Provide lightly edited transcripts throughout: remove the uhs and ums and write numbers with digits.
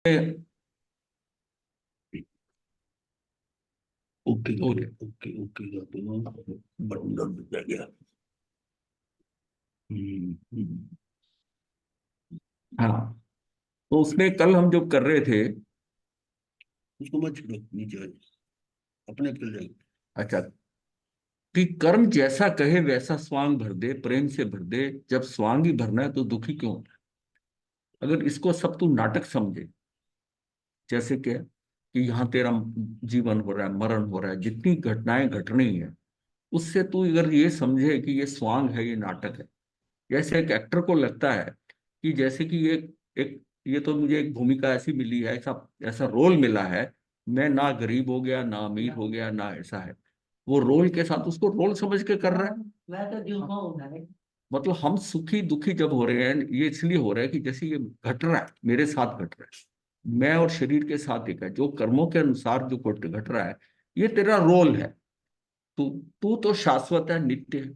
Okay okay okay okay button दब गया। हम्म। हाँ, तो उसमें कल हम जो कर रहे थे। उसको मत छोड़ो, नीचे आ जाओ, अपने आप चल जाएगा। अच्छा, कि कर्म जैसा कहे वैसा स्वांग भर दे, प्रेम से भर दे। जब स्वांग ही भरना है तो दुखी क्यों होना है? अगर इसको सब तू नाटक समझे, जैसे कि यहाँ तेरा जीवन हो रहा है, मरण हो रहा है, जितनी घटनाएं घट रही है, उससे तू अगर ये समझे कि ये स्वांग है, ये नाटक है। जैसे एक एक्टर को लगता है कि जैसे कि ये एक ये तो मुझे एक भूमिका ऐसी मिली है, ऐसा ऐसा रोल मिला है, मैं ना गरीब हो गया, ना अमीर हो गया, ना ऐसा है। वो रोल के साथ उसको रोल समझ के कर रहा है। मैं तो जो हूं, मतलब हम सुखी दुखी जब हो रहे हैं, ये इसलिए हो रहा है कि जैसे ये घट रहा है, मेरे साथ घट रहा है, मैं और शरीर के साथ एक है, जो कर्मों के अनुसार जो घट रहा है, ये तेरा रोल है। तू तू तो शाश्वत है, नित्य है,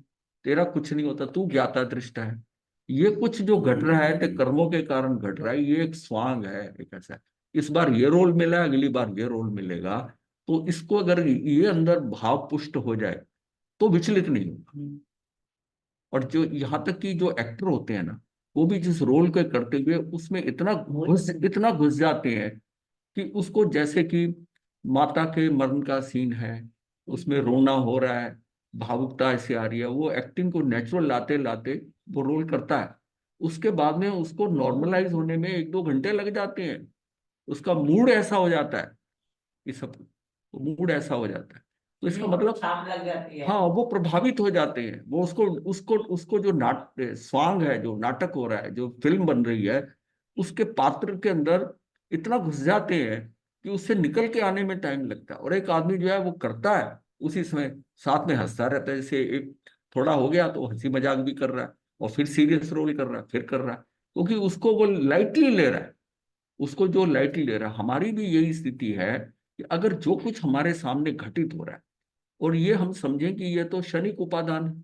तेरा कुछ नहीं होता, तू ज्ञाता दृष्टा है। ये कुछ जो घट रहा है ते कर्मों के कारण घट रहा है, ये एक स्वांग है, एक ऐसा है। इस बार ये रोल मिला, अगली बार ये रोल मिलेगा। तो इसको अगर ये अंदर भाव पुष्ट हो जाए तो विचलित नहीं होगा। और जो यहाँ तक कि जो एक्टर होते हैं ना, वो भी जिस रोल को करते हुए उसमें इतना घुस जाते हैं कि उसको, जैसे कि माता के मरण का सीन है, उसमें रोना हो रहा है, भावुकता ऐसे आ रही है, वो एक्टिंग को नेचुरल लाते लाते वो रोल करता है। उसके बाद में उसको नॉर्मलाइज होने में 1-2 घंटे लग जाते हैं। उसका मूड ऐसा हो जाता है, ये सब मूड ऐसा हो जाता है। तो इसका मतलब छाप लग जाती है। हाँ, वो प्रभावित हो जाते हैं, वो उसको उसको उसको जो स्वांग है, जो नाटक हो रहा है, जो फिल्म बन रही है, उसके पात्र के अंदर इतना घुस जाते हैं कि उससे निकल के आने में टाइम लगता है। और एक आदमी जो है वो करता है, उसी समय साथ में हंसता रहता है। जैसे एक थोड़ा हो गया तो हंसी मजाक भी कर रहा है, और फिर सीरियस रोल कर रहा है, फिर कर रहा है, क्योंकि उसको वो लाइटली ले रहा है। उसको जो लाइटली ले रहा है, हमारी भी यही स्थिति है कि अगर जो कुछ हमारे सामने घटित हो रहा है, और ये हम समझें कि ये तो क्षणिक उपादान है,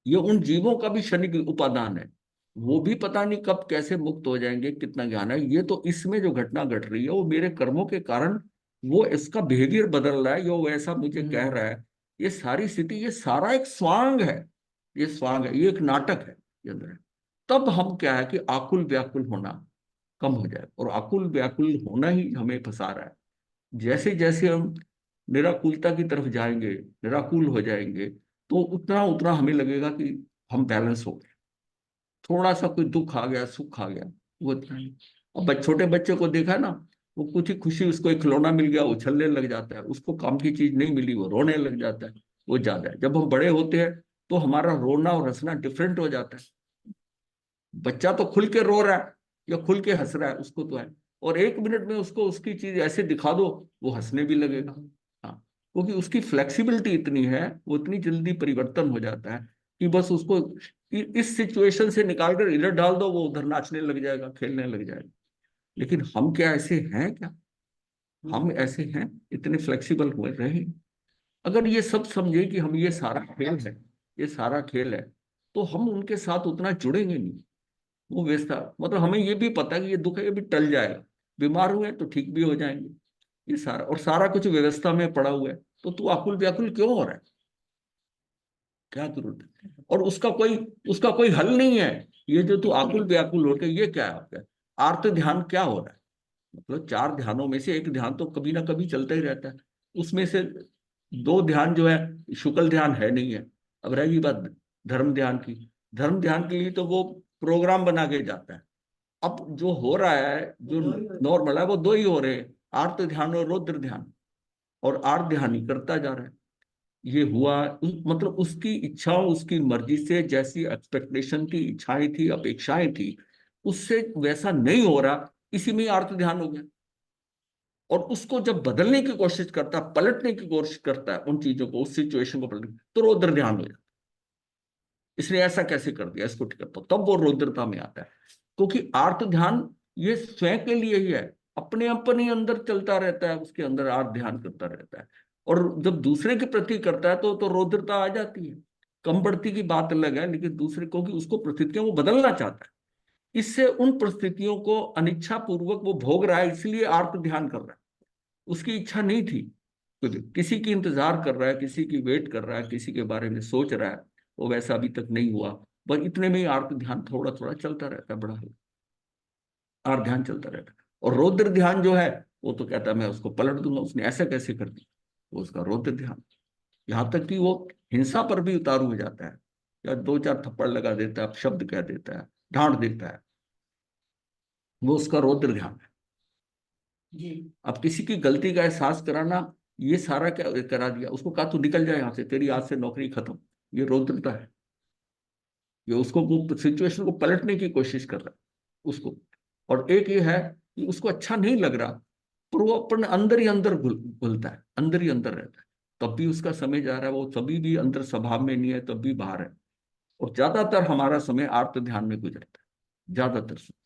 ये उन जीवों का भी क्षणिक उपादान है, वो भी पता नहीं कब कैसे मुक्त हो जाएंगे, कितना ज्ञान है, ये तो इसमें जो घटना घट रही है वो मेरे कर्मों के कारण, वो इसका बिहेवियर बदल रहा है, यो वैसा मुझे कह रहा है। ये सारी स्थिति, ये सारा एक स्वांग है। ये स्वांग है, ये एक नाटक है, ये अंदर है। तब हम क्या है कि आकुल व्याकुल होना कम हो जाए, और आकुल व्याकुल होना ही हमें फंसा रहा है। जैसे जैसे हम निराकुलता की तरफ जाएंगे, निराकुल हो जाएंगे, तो उतना उतना हमें लगेगा कि हम बैलेंस हो गए। थोड़ा सा कोई दुख आ गया, सुख आ गया, वो इतना ही। अब छोटे बच्चे को देखा ना, वो कुछ ही खुशी, उसको एक खिलौना मिल गया, उछलने लग जाता है, उसको काम की चीज नहीं मिली वो रोने लग जाता है। वो ज्यादा है, जब हम बड़े होते हैं तो हमारा रोना और हंसना डिफरेंट हो जाता है। बच्चा तो खुल के रो रहा है या खुल के हंस रहा है, उसको तो है। और 1 मिनट में उसको उसकी चीज ऐसे दिखा दो, वो हंसने भी लगेगा। हाँ, क्योंकि उसकी फ्लेक्सिबिलिटी इतनी है, वो इतनी जल्दी परिवर्तन हो जाता है कि बस उसको इस सिचुएशन से निकाल कर इधर डाल दो, वो उधर नाचने लग जाएगा, खेलने लग जाएगा। लेकिन हम क्या ऐसे हैं क्या? हम ऐसे हैं, इतने फ्लेक्सिबल हुए रहे? अगर ये सब समझे कि हम ये सारा खेल है, ये सारा खेल है, तो हम उनके साथ उतना जुड़ेंगे नहीं। वो व्यवस्था, मतलब हमें ये भी पता है कि ये दुख है, ये भी टल जाएगा, बीमार हुए तो ठीक भी हो जाएंगे, ये सारा, और सारा कुछ व्यवस्था में पड़ा हुआ है। तो तू आकुल व्याकुल क्यों हो रहा है? क्या जरूरत है? और उसका कोई हल नहीं है। ये जो तू आकुल व्याकुल हो के, ये क्या है आपका आर्त ध्यान क्या हो रहा है? मतलब 4 ध्यानों में से एक ध्यान तो कभी ना कभी चलता ही रहता है। उसमें से 2 ध्यान जो है, शुक्ल ध्यान है नहीं है। अब रहेगी बात धर्म ध्यान की। धर्म ध्यान के लिए तो वो प्रोग्राम बना के जाता है। अब जो हो रहा है, जो नॉर्मल है, वो 2 ही हो रहे हैं, आर्त ध्यान और रौद्र ध्यान। और आर्त ध्यान ही करता जा रहा है। ये हुआ मतलब उसकी इच्छाओं, उसकी मर्जी से जैसी एक्सपेक्टेशन थी, इच्छाएं थी, अपेक्षाएं थी, उससे वैसा नहीं हो रहा, इसी में ही आर्त ध्यान हो गया। और उसको जब बदलने की कोशिश करता है, पलटने की कोशिश करता है उन चीजों को, उस सिचुएशन को पलटने, तो रौद्र ध्यान हो जाता है। इसने ऐसा कैसे कर दिया, इसको ठीक करता, तब वो रौद्रता में आता है। क्योंकि आर्त ध्यान ये स्वयं के लिए ही है, अपने अपने अंदर चलता रहता है, उसके अंदर आर्त ध्यान करता रहता है। और जब दूसरे के प्रति करता है तो रौद्रता आ जाती है। कम बढ़ती की बात अलग है, लेकिन दूसरे को, कि उसको प्रतीतियां वो बदलना चाहता है। इससे उन परिस्थितियों को अनिच्छा पूर्वक वो भोग रहा है, इसलिए आर्त ध्यान कर रहा है। उसकी इच्छा नहीं थी, किसी की इंतजार कर रहा है, किसी की वेट कर रहा है, किसी के बारे में सोच रहा है, वो वैसा अभी तक नहीं हुआ। बस इतने में ही आर्त ध्यान थोड़ा थोड़ा चलता रहता है, बड़ा आर्त ध्यान चलता रहता है। और रौद्र ध्यान जो है, वो तो कहता है मैं उसको पलट दूंगा, उसने ऐसा कैसे कर दिया, वो उसका रौद्र ध्यान। यहाँ तक कि वो हिंसा पर भी उतारू हो जाता है, या दो चार थप्पड़ लगा देता है, शब्द कह देता है, डांट देता है, वो उसका रौद्र ध्यान है जी। अब किसी की गलती का एहसास कराना, ये सारा क्या करा दिया उसको, कहा तू निकल जाए यहाँ से, तेरी आज से नौकरी खत्म। ये रौद्रता है, ये उसको सिचुएशन को पलटने की कोशिश कर रहा है उसको। और एक ये है कि उसको अच्छा नहीं लग रहा, पर वो अपने अंदर ही अंदर घुलता है, अंदर ही अंदर रहता है। तब भी उसका समय जा रहा है, वो कभी भी अंदर स्वभाव में नहीं है, तब भी बाहर है। और ज्यादातर हमारा समय आर्त ध्यान में गुजरता है, ज्यादातर समय।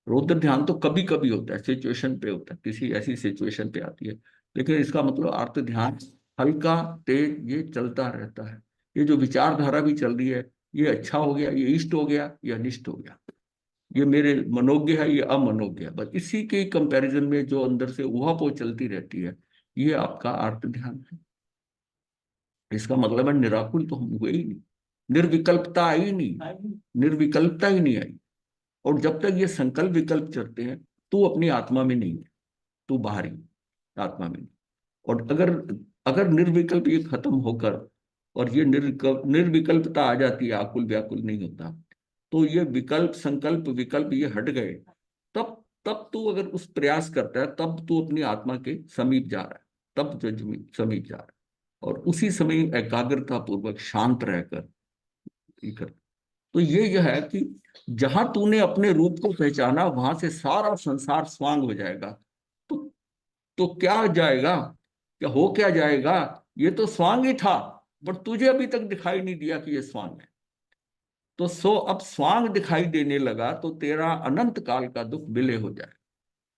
रौद्र ध्यान तो कभी कभी होता है, सिचुएशन पे होता है, किसी ऐसी सिचुएशन पे आती है। लेकिन इसका मतलब आर्त ध्यान हल्का तेज ये चलता रहता है। ये जो विचारधारा भी चल रही है, ये अच्छा हो गया, ये इष्ट हो गया, ये अनिष्ट हो गया, ये मेरे मनोज्ञ है, ये अमनोज्ञ है, बस इसी के कंपैरिजन में जो अंदर से उहापोह चलती रहती है, ये आपका आर्त ध्यान है। इसका मतलब है निराकुल तो हम हुए ही नहीं, निर्विकल्पता आई नहीं, निर्विकल्पता ही नहीं आई। और जब तक ये संकल्प विकल्प चलते हैं, तू अपनी आत्मा में नहीं है, तू बाहरी आत्मा में नहीं। और अगर अगर निर्विकल्प ये खत्म होकर और ये निर्विकल्पता आ जाती है, आकुल व्याकुल नहीं होता, तो ये विकल्प संकल्प विकल्प ये हट गए, तब तब तू अगर उस प्रयास करता है, तब तू अपनी आत्मा के समीप जा रहा है, तब जो समीप जा रहा है। और उसी समय एकाग्रता पूर्वक शांत रहकर ये कर। तो ये है कि जहां तूने अपने रूप को पहचाना, वहां से सारा संसार स्वांग हो जाएगा। तो तो क्या जाएगा, क्या हो, क्या जाएगा, ये तो स्वांग ही था, पर तुझे अभी तक दिखाई नहीं दिया कि ये स्वांग है। तो अब स्वांग दिखाई देने लगा, तो तेरा अनंत काल का दुख विलय हो जाए।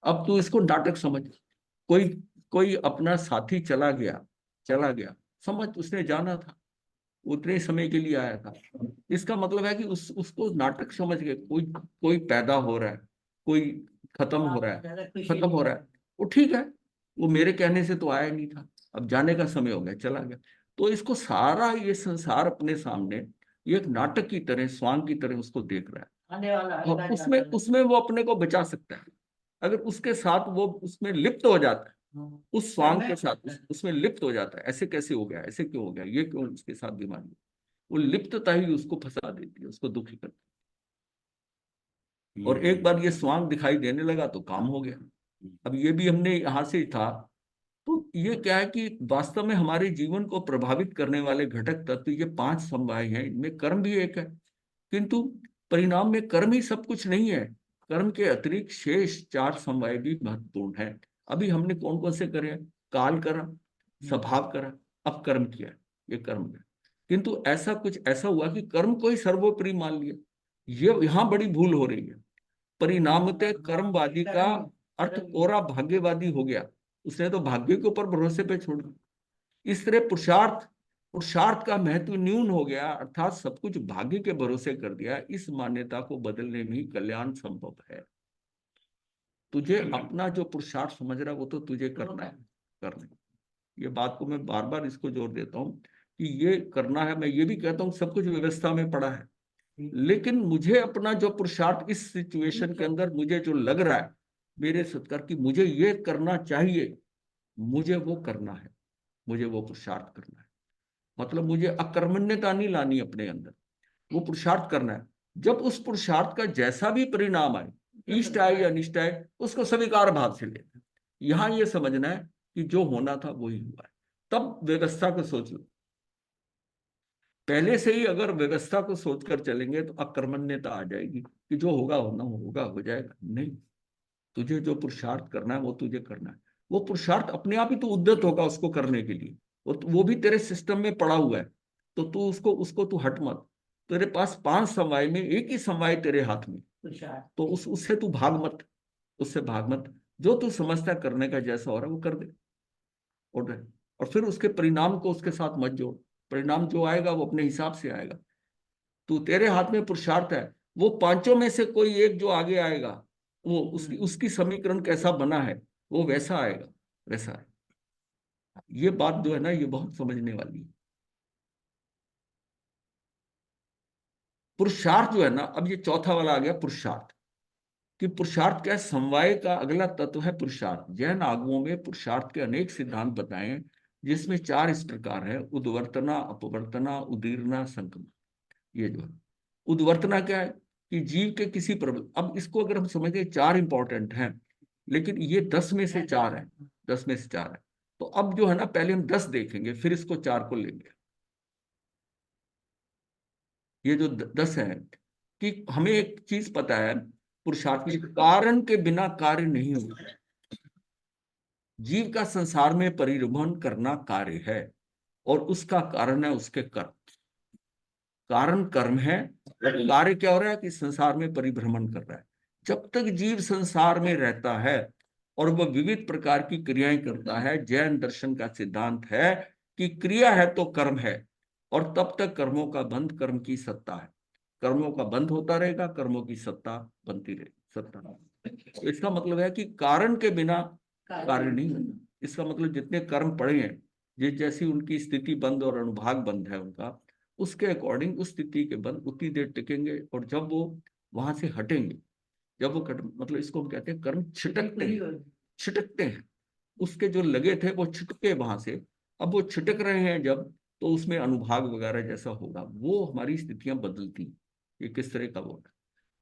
अब तू इसको नाटक समझ। कोई कोई अपना साथी चला गया, चला गया, समझ उसने जाना था, उतने समय के लिए आया था। इसका मतलब है कि उसको नाटक समझ के, कोई कोई पैदा हो रहा है, कोई खत्म हो रहा है, खत्म हो रहा है, वो ठीक है, वो मेरे कहने से तो आया नहीं था, अब जाने का समय हो गया, चला गया। तो इसको सारा ये संसार अपने सामने, ये एक नाटक की तरह, स्वांग की तरह उसको देख रहा है। आने वाला और उसमें उसमें वो अपने को बचा सकता है, अगर उसके साथ वो उसमें लिप्त हो जाता है, उस स्वांग के साथ उसमें लिप्त हो जाता है। ऐसे कैसे हो गया, ऐसे क्यों हो गया, ये क्यों उसके साथ बीमारी, वो लिप्तता ही उसको फंसा देती है, उसको दुखी करती है। और एक बार ये स्वांग दिखाई देने लगा तो काम हो गया। अब ये भी हमने यहां से था। तो ये क्या है कि वास्तव में हमारे जीवन को प्रभावित करने वाले घटक तत्व ये पांच समवाय हैं, इनमें कर्म भी एक है। किंतु परिणाम में कर्म ही सब कुछ नहीं है, कर्म के अतिरिक्त शेष चार समवाय भी महत्वपूर्ण है। अभी हमने कौन कौन से करे, काल करा, स्वभाव करा, अब कर्म किया, ये कर्म है। किंतु ऐसा कुछ ऐसा हुआ कि कर्म को ही सर्वोपरि मान लिया, ये यहाँ बड़ी भूल हो रही है। परिणामतः कर्मवादी का अर्थ कोरा भाग्यवादी हो गया, उसने तो भाग्य के ऊपर भरोसे पे छोड़ दिया। इस तरह पुरुषार्थ पुरुषार्थ का महत्व न्यून हो गया, अर्थात सब कुछ भाग्य के भरोसे कर दिया। इस मान्यता को बदलने में ही कल्याण संभव है। तुझे अपना जो पुरुषार्थ समझ रहा है, वो तो तुझे करना है, करना है। ये बात को मैं बार बार इसको जोर देता हूँ कि ये करना है। मैं ये भी कहता हूँ सब कुछ व्यवस्था में पड़ा है, लेकिन मुझे अपना जो पुरुषार्थ इस सिचुएशन के अंदर मुझे जो लग रहा है, मेरे सत्कार की मुझे ये करना चाहिए, मुझे वो करना है, मुझे वो पुरुषार्थ करना है। मतलब मुझे अकर्मण्यता नहीं लानी अपने अंदर, वो पुरुषार्थ करना है। जब उस पुरुषार्थ का जैसा भी परिणाम आए, इष्ट आए या अनिष्ट आए, उसको स्वीकार भाव से लेना। यहां ये समझना है कि जो होना था वही हुआ है। तब व्यवस्था को सोच लो। पहले से ही अगर व्यवस्था को सोचकर चलेंगे तो अकर्मण्यता आ जाएगी कि जो होगा होना होगा, हो जाएगा। नहीं, तुझे जो पुरुषार्थ करना है वो तुझे करना है। वो पुरुषार्थ अपने आप ही तू उद्यत होगा उसको करने के लिए, वो भी तेरे सिस्टम में पड़ा हुआ है। तो तू उसको उसको तू हट मत। तेरे पास पांच समवाय में एक ही समवाय तेरे हाथ में, तो उससे तू भाग मत, उससे भाग मत। जो तू समझता है करने का जैसा हो रहा है वो कर दे, ऑर्डर। और फिर उसके परिणाम को उसके साथ मत जोड़। परिणाम जो आएगा वो अपने हिसाब से आएगा। तू तेरे हाथ में पुरुषार्थ है, वो पांचों में से कोई एक जो आगे आएगा, वो उसकी समीकरण कैसा बना है वो वैसा आएगा, वैसा है। ये बात जो है ना, ये बहुत समझने वाली है। पुरुषार्थ जो है ना, अब ये चौथा वाला आ गया पुरुषार्थ। कि पुरुषार्थ क्या है? समवाय का अगला तत्व है पुरुषार्थ। जैन आगमों में पुरुषार्थ के अनेक सिद्धांत बताए हैं, जिसमें चार इस प्रकार है: उद्वर्तना, अपवर्तना, उदीर्णा, संक्रमण। ये जो है उद्वर्तना क्या है कि जीव के किसी अब इसको अगर हम समझे, चार इंपॉर्टेंट हैं, लेकिन ये 10 में से चार है, 10 में से चार है। तो अब जो है ना, पहले हम 10 देखेंगे, फिर इसको चार को लेंगे। ये जो 10 है, कि हमें एक चीज पता है, पुरुषार्थ की कारण के बिना कार्य नहीं होता। जीव का संसार में परिभ्रमण करना कार्य है, और उसका कारण है उसके कर्म। कारण कर्म है, और कार्य क्या हो रहा है कि संसार में परिभ्रमण कर रहा है। जब तक जीव संसार में रहता है और वह विविध प्रकार की क्रियाएं करता है, जैन दर्शन का सिद्धांत है कि क्रिया है तो कर्म है, और तब तक कर्मों का बंध कर्म की सत्ता है। कर्मों का बंध होता रहेगा, कर्मों की सत्ता बनती रहेगी, सत्ता। तो इसका मतलब है कि कारण के बिना कार्य नहीं होगा। इसका मतलब जितने कर्म पड़े हैं, जिस जैसी उनकी स्थिति बंद और अनुभाग बंद है उनका, उसके अकॉर्डिंग उस स्थिति के बंद उतनी देर टिकेंगे, और जब वो वहां से हटेंगे, जब वो मतलब इसको हम कहते हैं कर्म छिटकते हैं, छिटकते हैं। उसके जो लगे थे वो छिटके वहां से, अब वो छिटक रहे हैं जब, तो उसमें अनुभाग वगैरह जैसा होगा, वो हमारी स्थितियां बदलती हैं। ये किस तरह का वो है।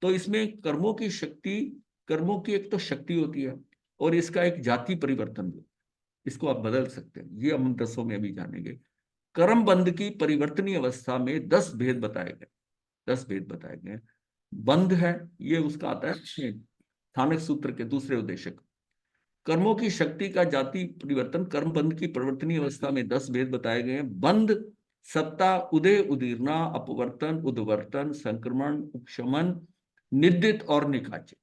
तो इसमें कर्मों की शक्ति, कर्मों की एक तो शक्ति होती है, और इसका एक जाति परिवर्तन भी, इसको आप बदल सकते हैं। ये हम 10 में अभी जानेंगे। कर्म बंध की परिवर्तनीय अवस्था में 10 भेद बताए गए, 10 भेद बताए गए। बंध है, ये उसका आता है स्थानक सूत्र के दूसरे उद्देश्य। कर्मों की शक्ति का जाति परिवर्तन, कर्म बंध की परिवर्तनीय अवस्था में 10 भेद बताए गए हैं। बंध, सत्ता, उदय, उदीर्णा, अपवर्तन, उद्वर्तन, संक्रमण, उपशमन, निद्रित और निकाचित।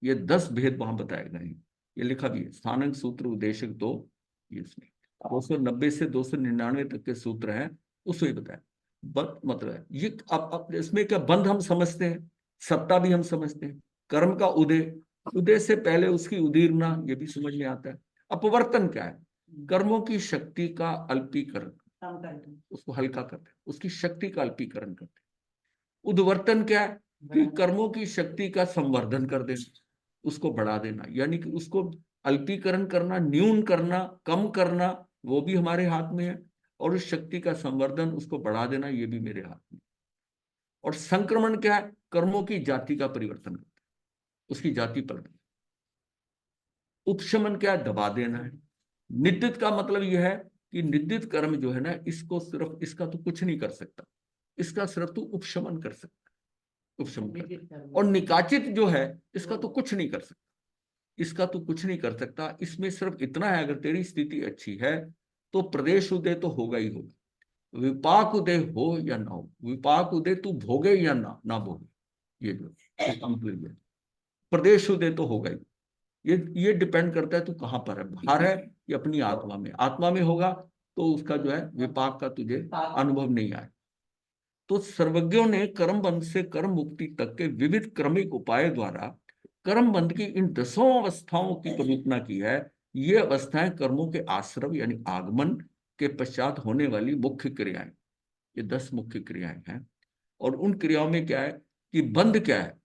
ये 10 भेद वहां बताए गए हैं। ये लिखा भी है स्थानक सूत्र उद्देश्य 2, ये इसमें 290 से 299 तक के सूत्र हैं, उसमें बताया। मतलब है ये, अब इसमें क्या बंध हम समझते हैं, सत्ता भी हम समझते हैं, कर्म का उदय, उदय से पहले उसकी उदीरना, ये भी समझ में आता है। अपवर्तन क्या है? कर्मों की शक्ति का अल्पीकरण, उसको हल्का करते हैं, उसकी शक्ति का अल्पीकरण करते हैं। उद्वर्तन क्या है? कि कर्मों की शक्ति का संवर्धन कर देना, उसको बढ़ा देना, यानी कि उसको अल्पीकरण करना, न्यून करना, कम करना, वो भी हमारे हाथ में है। और उस शक्ति का संवर्धन, उसको बढ़ा देना, ये भी मेरे हाथ में। और संक्रमण क्या है? कर्मों की जाति का परिवर्तन करना, उसकी जाति पर। उपशमन क्या है? दबा देना है। निद्रित का मतलब यह है कि निद्रित कर्म जो है ना, इसको सिर्फ, इसका तो कुछ नहीं कर सकता, इसका सिर्फ तो उपशमन कर सकता, उपशमन कर। और निकाचित जो है, इसका तो कुछ नहीं कर सकता, इसका तो कुछ नहीं कर सकता। इसमें सिर्फ इतना है, अगर तेरी स्थिति अच्छी है तो प्रदेश उदय तो होगा ही होगा, विपाक उदय हो या ना हो, विपाक उदय तू भोगे या ना भोगे, ये जो मतलब प्रदेश उदय तो होगा ही। ये डिपेंड करता है तू कहां पर है, बाहर है या अपनी आत्मा में। आत्मा में होगा तो उसका जो है विपाक का तुझे अनुभव नहीं आए। तो सर्वज्ञों ने कर्म बंध से कर्म मुक्ति तक के विविध क्रमिक उपाय द्वारा कर्म बंध की इन 10 अवस्थाओं की कल्पना की है। ये अवस्थाएं कर्मों के आश्रव यानी आगमन के पश्चात होने वाली मुख्य क्रियाएं, ये 10 मुख्य क्रियाएं हैं। और उन क्रियाओं में क्या है कि बंध क्या है?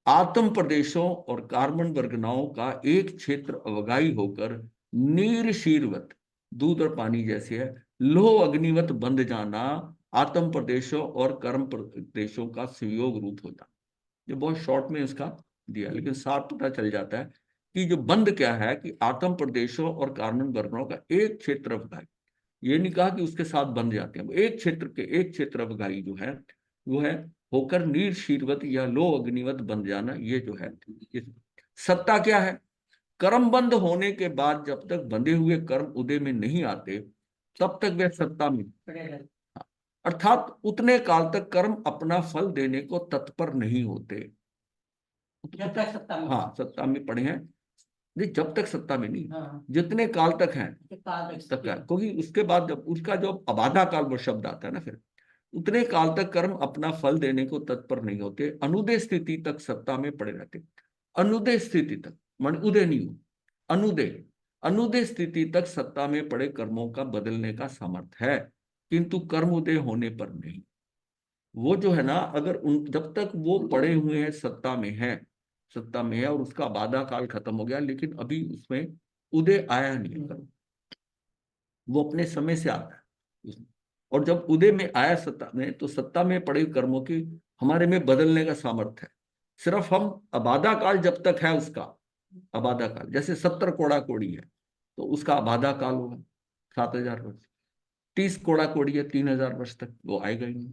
आत्म प्रदेशों और कार्बन वर्गनाओं का एक क्षेत्र अवगाही होकर नीर शीरवत, दूध और पानी जैसे है, लोह अग्निवत बंध जाना, आत्म प्रदेशों और कर्म प्रदेशों का संयोग रूप होता। ये बहुत शॉर्ट में इसका दिया, लेकिन साथ पता चल जाता है कि जो बंध क्या है कि आत्म प्रदेशों और कार्बन वर्गनाओं का एक क्षेत्र अवगाही। ये नहीं कहा कि उसके साथ बंध जाते हैं, एक क्षेत्र के एक क्षेत्र अवगाही जो है वो है होकर नीर शीरवत या लो अग्निवत बन जाना, ये जो है। सत्ता क्या है? कर्म बंद होने के बाद जब तक बंधे हुए कर्म उदय में नहीं आते, तब तक वे सत्ता में, अर्थात उतने काल तक कर्म अपना फल देने को तत्पर नहीं होते। जब तक सत्ता में, हाँ सत्ता में पड़े हैं, नहीं जब तक सत्ता में नहीं, हाँ। जितने काल तक हैं तक है, क्योंकि उसके बाद जब उसका जो अबाधा काल वो शब्द आता है ना, फिर उतने काल तक कर्म अपना फल देने को तत्पर नहीं होते, अनुदय स्थिति तक सत्ता में पड़े रहते। अनुदय स्थिति तक, मन उदय नहीं हो, अनुदय, अनुदय स्थिति तक सत्ता में पड़े कर्मों का बदलने का सामर्थ्य है, किंतु कर्म उदय होने पर नहीं। वो जो है ना, अगर उन जब तक वो पड़े हुए हैं सत्ता में है, सत्ता में है और उसका बाधा काल खत्म हो गया, लेकिन अभी उसमें उदय आया नहीं कर्म, वो अपने समय से आता है उसमें। और जब उदय में आया सत्ता में, तो सत्ता में पड़े कर्मों की हमारे में बदलने का सामर्थ्य है। सिर्फ हम अबाधा काल जब तक है उसका, अबाधा काल जैसे 70 कोड़ा कोड़ी है तो उसका अबाधा काल होगा 7,000 वर्ष। 30 कोड़ा कोड़ी है 3,000 वर्ष तक वो आएगा ही नहीं।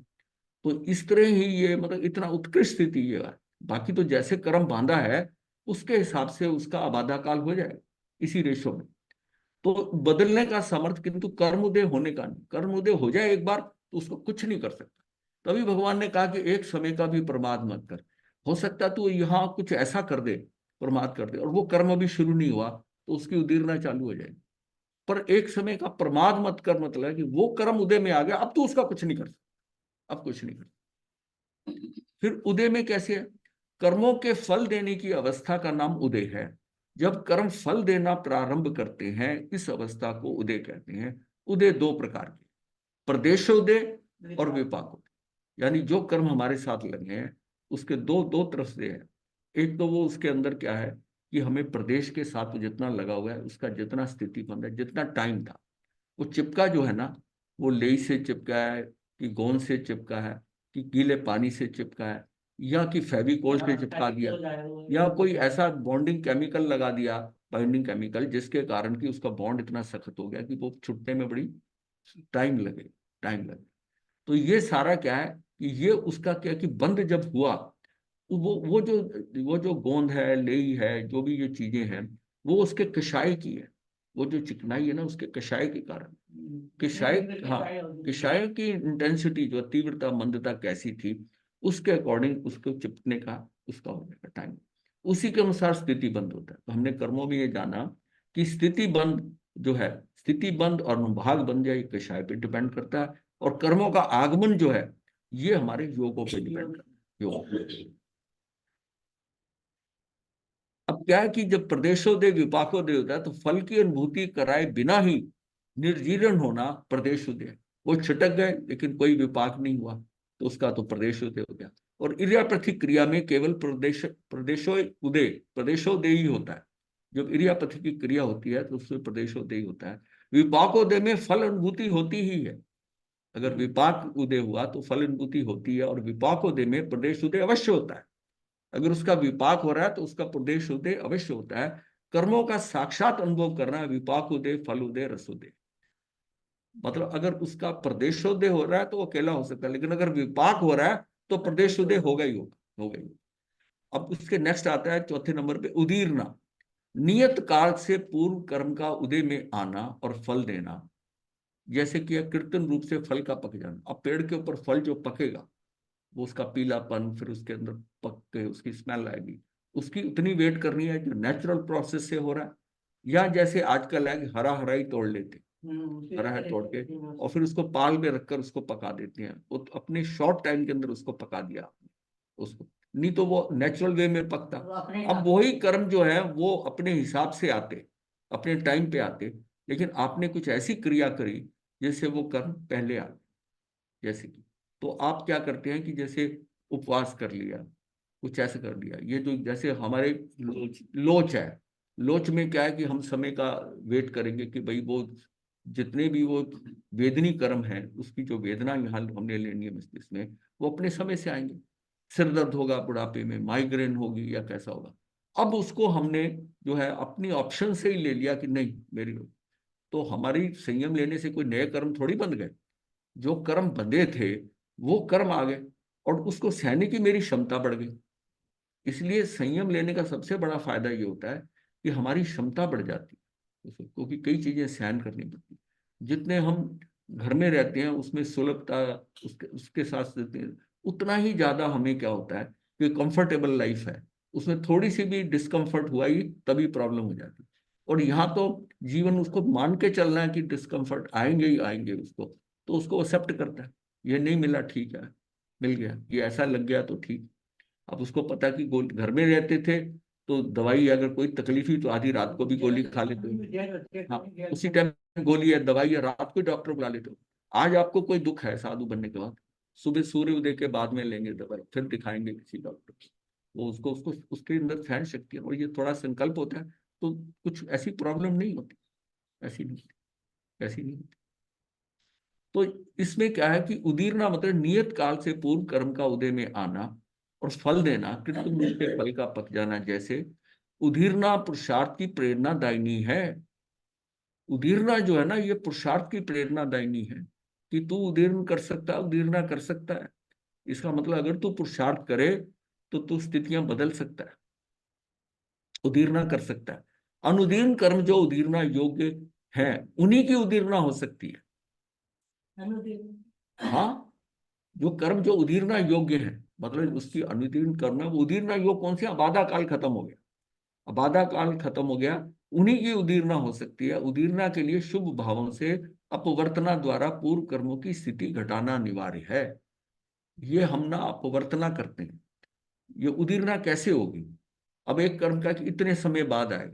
तो इस तरह ही ये मतलब इतना उत्कृष्ट स्थिति ये है। बाकी तो जैसे कर्म बांधा है उसके हिसाब से उसका अबाधा काल हो जाएगा इसी रेशो में। तो बदलने का सामर्थ्य, किंतु कर्मोदय होने का नहीं। कर्मोदय हो जाए एक बार तो उसको कुछ नहीं कर सकता। तभी भगवान ने कहा कि एक समय का भी प्रमाद मत कर। हो सकता है तो यहाँ कुछ ऐसा कर दे, प्रमाद कर दे, और वो कर्म अभी शुरू नहीं हुआ तो उसकी उदीरना चालू हो जाएगी। पर एक समय का प्रमाद मत कर, मतलब है कि वो कर्म उदय में आ गया, अब तो उसका कुछ नहीं कर सकता, अब कुछ नहीं कर सकता। फिर उदय में कैसे है? कर्मों के फल देने की अवस्था का नाम उदय है। जब कर्म फल देना प्रारंभ करते हैं इस अवस्था को उदय कहते हैं। उदय दो प्रकार के, प्रदेशोदय और विपाकोदय। यानी जो कर्म हमारे साथ लगे हैं उसके दो दो तरफ से है। एक तो वो उसके अंदर क्या है कि हमें प्रदेश के साथ जितना लगा हुआ है, उसका जितना स्थिति बंद है, जितना टाइम था, वो चिपका जो है ना, वो लेई से चिपका है कि गोंद से चिपका है कि गीले पानी से चिपका है, या कि फेविकोल से चिपका दिया, या कोई ऐसा बॉन्डिंग केमिकल लगा दिया, बाइंडिंग केमिकल, जिसके कारण कि उसका बॉन्ड इतना सख्त हो गया कि वो छुटने में बड़ी टाइम लगे, टाइम लगे। तो ये सारा क्या है कि ये उसका क्या कि बंद जब हुआ, वो जो गोंद है, लेई है, जो भी ये चीजें हैं, वो उसके कषाय की है। वो जो चिकनाई है ना, उसके कषाय के कारण, कषाय, हाँ, कषाय की इंटेंसिटी जो तीव्रता मंदता कैसी थी, उसके अकॉर्डिंग उसको चिपकने का उसका हो जाएगा टाइम। उसी के अनुसार स्थिति बंद होता है। तो हमने कर्मों में ये जाना कि स्थिति बंद जो है, स्थिति बंद और अनुभाग बंद या कषाय पे डिपेंड करता है, और कर्मों का आगमन जो है ये हमारे योगों पे डिपेंड करता है, योग। अब क्या है कि जब प्रदेशोदय विपाकोदय होता है तो फल की अनुभूति कराए बिना ही निर्जीर्ण होना प्रदेशोदय। वो छिटक गए लेकिन कोई विपाक नहीं हुआ तो उसका तो प्रदेशोदय हो गया। और इरियापथी क्रिया में केवल प्रदेशोदय ही होता है। जब इरियापथी की क्रिया होती है तो उसमें प्रदेशोदय ही होता है। विपाकोदय में फल अनुभूति होती ही है। अगर विपाक उदय हुआ तो फल अनुभूति होती है, और विपाकोदय में प्रदेशोदय अवश्य होता है। अगर उसका विपाक हो रहा है तो उसका प्रदेश उदय अवश्य होता है। कर्मों का साक्षात अनुभव करना है विपाक उदय, फल उदय, रसोदय। मतलब अगर उसका प्रदेशोदय हो रहा है तो अकेला हो सकता है, लेकिन अगर विपाक हो रहा है तो प्रदेशोदय होगा ही होगा, होगा ही। अब उसके नेक्स्ट आता है चौथे नंबर पे उदीरना। नियत काल से पूर्व कर्म का उदय में आना और फल देना। जैसे कि कृत्रिम रूप से फल का पक जाना। अब पेड़ के ऊपर फल जो पकेगा, वो उसका पीलापन, फिर उसके अंदर पक के उसकी स्मेल आएगी, उसकी उतनी वेट करनी है जो नेचुरल प्रोसेस से हो रहा है, या जैसे आजकल है कि हरा हरा ही तोड़ लेते, हरा है तोड़ के और फिर उसको पाल में रखकर उसको पका देते हैं। वो तो अपने शॉर्ट टाइम के अंदर उसको पका दिया उसको, नहीं तो वो नेचुरल वे में पकता। अब वही कर्म जो है वो अपने हिसाब से आते, अपने टाइम पे आते, लेकिन आपने कुछ ऐसी क्रिया करी जैसे वो कर्म पहले आ, जैसे कि, तो आप क्या करते हैं कि जैसे उपवास कर लिया, कुछ ऐसे कर लिया। ये जो जैसे हमारे लोच है, लोच में क्या है कि हम समय का वेट करेंगे कि भाई वो जितने भी वो वेदनी कर्म है उसकी जो वेदना यहाँ हमने लेनी है मस्तिष्क में, वो अपने समय से आएंगे। सिर दर्द होगा बुढ़ापे में, माइग्रेन होगी या कैसा होगा, अब उसको हमने जो है अपनी ऑप्शन से ही ले लिया कि नहीं मेरी, तो हमारी संयम लेने से कोई नए कर्म थोड़ी बन गए। जो कर्म बंधे थे वो कर्म आ गए, और उसको सहने की मेरी क्षमता बढ़ गई। इसलिए संयम लेने का सबसे बड़ा फायदा ये होता है कि हमारी क्षमता बढ़ जाती है, क्योंकि कई चीजें सहन करनी पड़ती। जितने हम घर में रहते हैं उसमें सुलभता, उसके उसके साथ रहते हैं, उतना ही ज्यादा हमें क्या होता है कि कंफर्टेबल लाइफ है, उसमें थोड़ी सी भी डिस्कम्फर्ट हुआ ही तभी प्रॉब्लम हो जाती है। और यहाँ तो जीवन उसको मान के चलना है कि डिस्कम्फर्ट आएंगे ही आएंगे, उसको तो उसको एक्सेप्ट करता है। ये नहीं मिला, ठीक है, मिल गया, ये ऐसा लग गया तो ठीक। अब उसको पता कि घर में रहते थे तो दवाई अगर कोई तकलीफ हुई तो आधी रात को भी गोली खा लेते। हाँ, उसी टाइम गोली या दवाई, या रात को डॉक्टर बुला लेते हो। आज आपको कोई दुख है साधु बनने के बाद, सुबह सूर्य उदय के बाद में लेंगे दवाई, फिर दिखाएंगे किसी डॉक्टर को। वो उसको उसको उसके अंदर सहन शक्ति है, और ये थोड़ा संकल्प होता है तो कुछ ऐसी प्रॉब्लम नहीं होती, ऐसी नहीं होती, ऐसी नहीं होती। तो इसमें क्या है कि उदीरना मतलब नियत काल से पूर्व कर्म का उदय में आना और फल देना, कृत्रिम रूप से फल का पक जाना। जैसे उदीरना पुरुषार्थ की प्रेरणा दायिनी है। उदीरना जो है ना, ये पुरुषार्थ की प्रेरणा दायिनी है कि तू उदीर्ण कर सकता है, उदीरना कर सकता है। इसका मतलब अगर तू पुरुषार्थ करे तो तू स्थितियां बदल सकता है, उदीरना कर सकता है। अनुदीर्ण कर्म जो उदीरना योग्य है, उन्हीं की उदीरना हो सकती है। हाँ, जो कर्म जो उदीरना योग्य है, मतलब उसकी अनुदीर्ण कर्म है। वो उदीरना योग कौन सी? अबाधा काल खत्म हो गया, अबाधा काल खत्म हो गया, उन्हीं की उदीरना हो सकती है। उदीरना के लिए शुभ भावों से अपवर्तना द्वारा पूर्व कर्मों की स्थिति घटाना अनिवार्य है। ये हम ना अपवर्तना करते हैं। ये उदीरना कैसे होगी? अब एक कर्म का कि इतने समय बाद आएगा,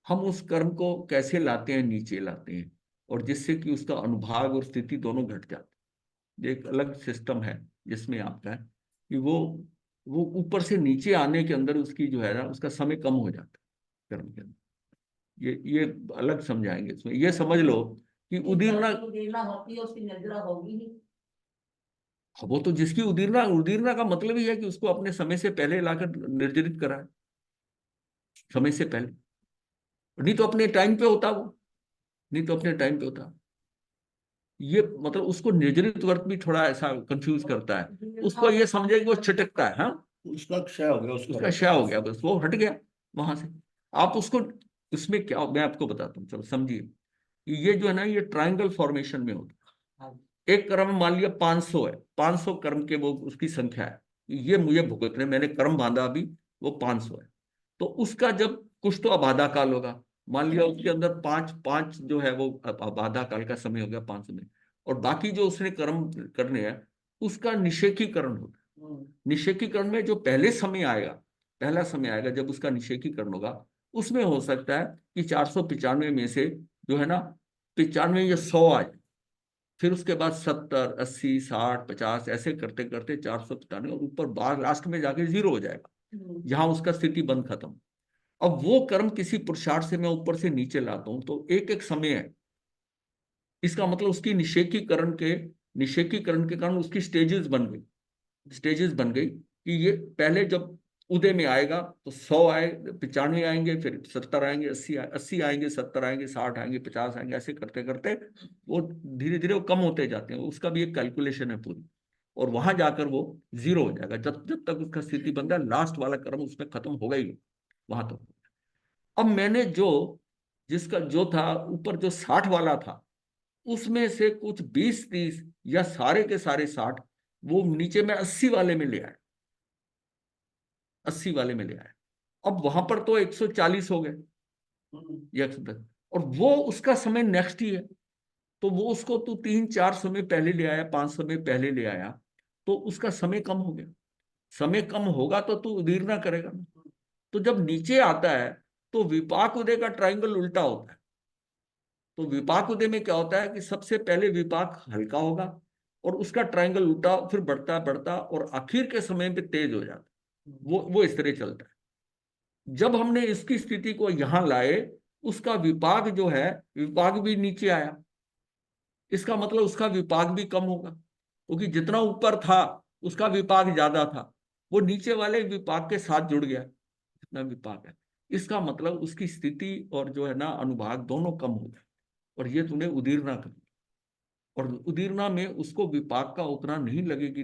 हम उस कर्म को कैसे लाते हैं, नीचे लाते हैं, और जिससे कि उसका अनुभाग और स्थिति दोनों घट जाते हैं। ये एक अलग सिस्टम है जिसमें आपका है कि वो ऊपर से नीचे आने के अंदर उसकी जो है ना, उसका समय कम हो जाता है कर्म के अंदर। ये अलग समझाएंगे इसमें। ये समझ लो कि उदीरना, उदीरना होती है उसकी निद्रा होगी ही। वो तो जिसकी उदीरना, उदीरना का मतलब ही है कि उसको अपने समय से पहले लाकर निर्जरित कराए, समय से पहले। नहीं तो अपने टाइम पे होता वो, नहीं तो अपने टाइम पे होता। ये मतलब उसको निर्जरित वर्त भी थोड़ा ऐसा कंफ्यूज करता है। उसको ये समझे कि वो छिटकता है, हाँ, उसका क्षय हो गया, उसका क्षय हो गया, बस वो हट गया वहां से। आप उसको, इसमें क्या, मैं आपको बताता हूँ, चलो समझिए। ये जो है ना, ये ट्रायंगल फॉर्मेशन में होता है। एक कर्म मान लिया 500 है, 500 कर्म के वो उसकी संख्या है, ये मुझे भुगतने, मैंने कर्म बांधा अभी, वो 500 है। तो उसका जब कुछ तो अबाधा काल होगा, मान लिया उसके अंदर पांच पांच जो है वो अबाधा काल का समय हो गया 500 में, और बाकी जो उसने कर्म करने हैं उसका निषेकीकरण होगा। निषेकीकरण में जो पहले समय आएगा, पहला समय आएगा जब उसका निषेकीकरण होगा, उसमें हो सकता है कि 495 में से जो है ना 95 या 100 आ जाए। फिर उसके बाद 70, 80, 60, 50 ऐसे करते करते 495 और ऊपर बाहर लास्ट में जाके 0 हो जाएगा, जहां उसका स्थिति बंद खत्म। अब वो कर्म किसी पुरुषार्थ से मैं ऊपर से नीचे लाता हूं तो एक एक समय है। इसका मतलब उसकी निषेकीकरण के कारण उसकी स्टेजेस बन गई, स्टेजेस बन गई कि ये पहले जब उदय में आएगा तो 100 आए, 95 आएंगे, फिर 70 आएंगे, 80 आएंगे, 70 आएंगे, 60 आएंगे, 50 आएंगे, ऐसे करते करते वो धीरे धीरे वो कम होते जाते हैं। उसका भी एक कैलकुलेशन है पूरी, और वहां जाकर वो 0 हो जाएगा। जब जब तक उसका स्थिति बनता है, लास्ट वाला कर्म उसमें खत्म होगा ही वहां तक। अब मैंने जो, जिसका जो था ऊपर जो 60 वाला था, उसमें से कुछ 20-30 या सारे के सारे 60 वो नीचे में 80 वाले में ले आए, 80 वाले में ले आए। अब वहां पर तो 140 हो गए या 110, और वो उसका समय नेक्स्ट ही है। तो वो उसको तू 3-4 समय पहले ले आया, 5 समय पहले ले आया, तो उसका समय कम हो गया। समय कम होगा तो तू उदीरना करेगा ना। तो जब नीचे आता है तो विपाक उदय का ट्राइंगल उल्टा होता है। तो विपाक उदय में क्या होता है कि सबसे पहले विपाक हल्का होगा, और उसका ट्राइंगल उल्टा, फिर बढ़ता बढ़ता और आखिर के समय पे तेज हो जाता है। वो इस तरह चलता है। जब हमने इसकी स्थिति को यहां लाए, उसका विपाक जो है, विपाक भी नीचे आया। इसका मतलब उसका विपाक भी कम होगा, क्योंकि जितना ऊपर था उसका विपाक ज्यादा था, वो नीचे वाले विपाक के साथ जुड़ गया, जितना विपाक है। इसका मतलब उसकी स्थिति और जो है ना अनुभाग दोनों कम हो गए, और ये तूने उदीरना कर। और उदीरना में उसको विपाक का उतना नहीं लगेगी,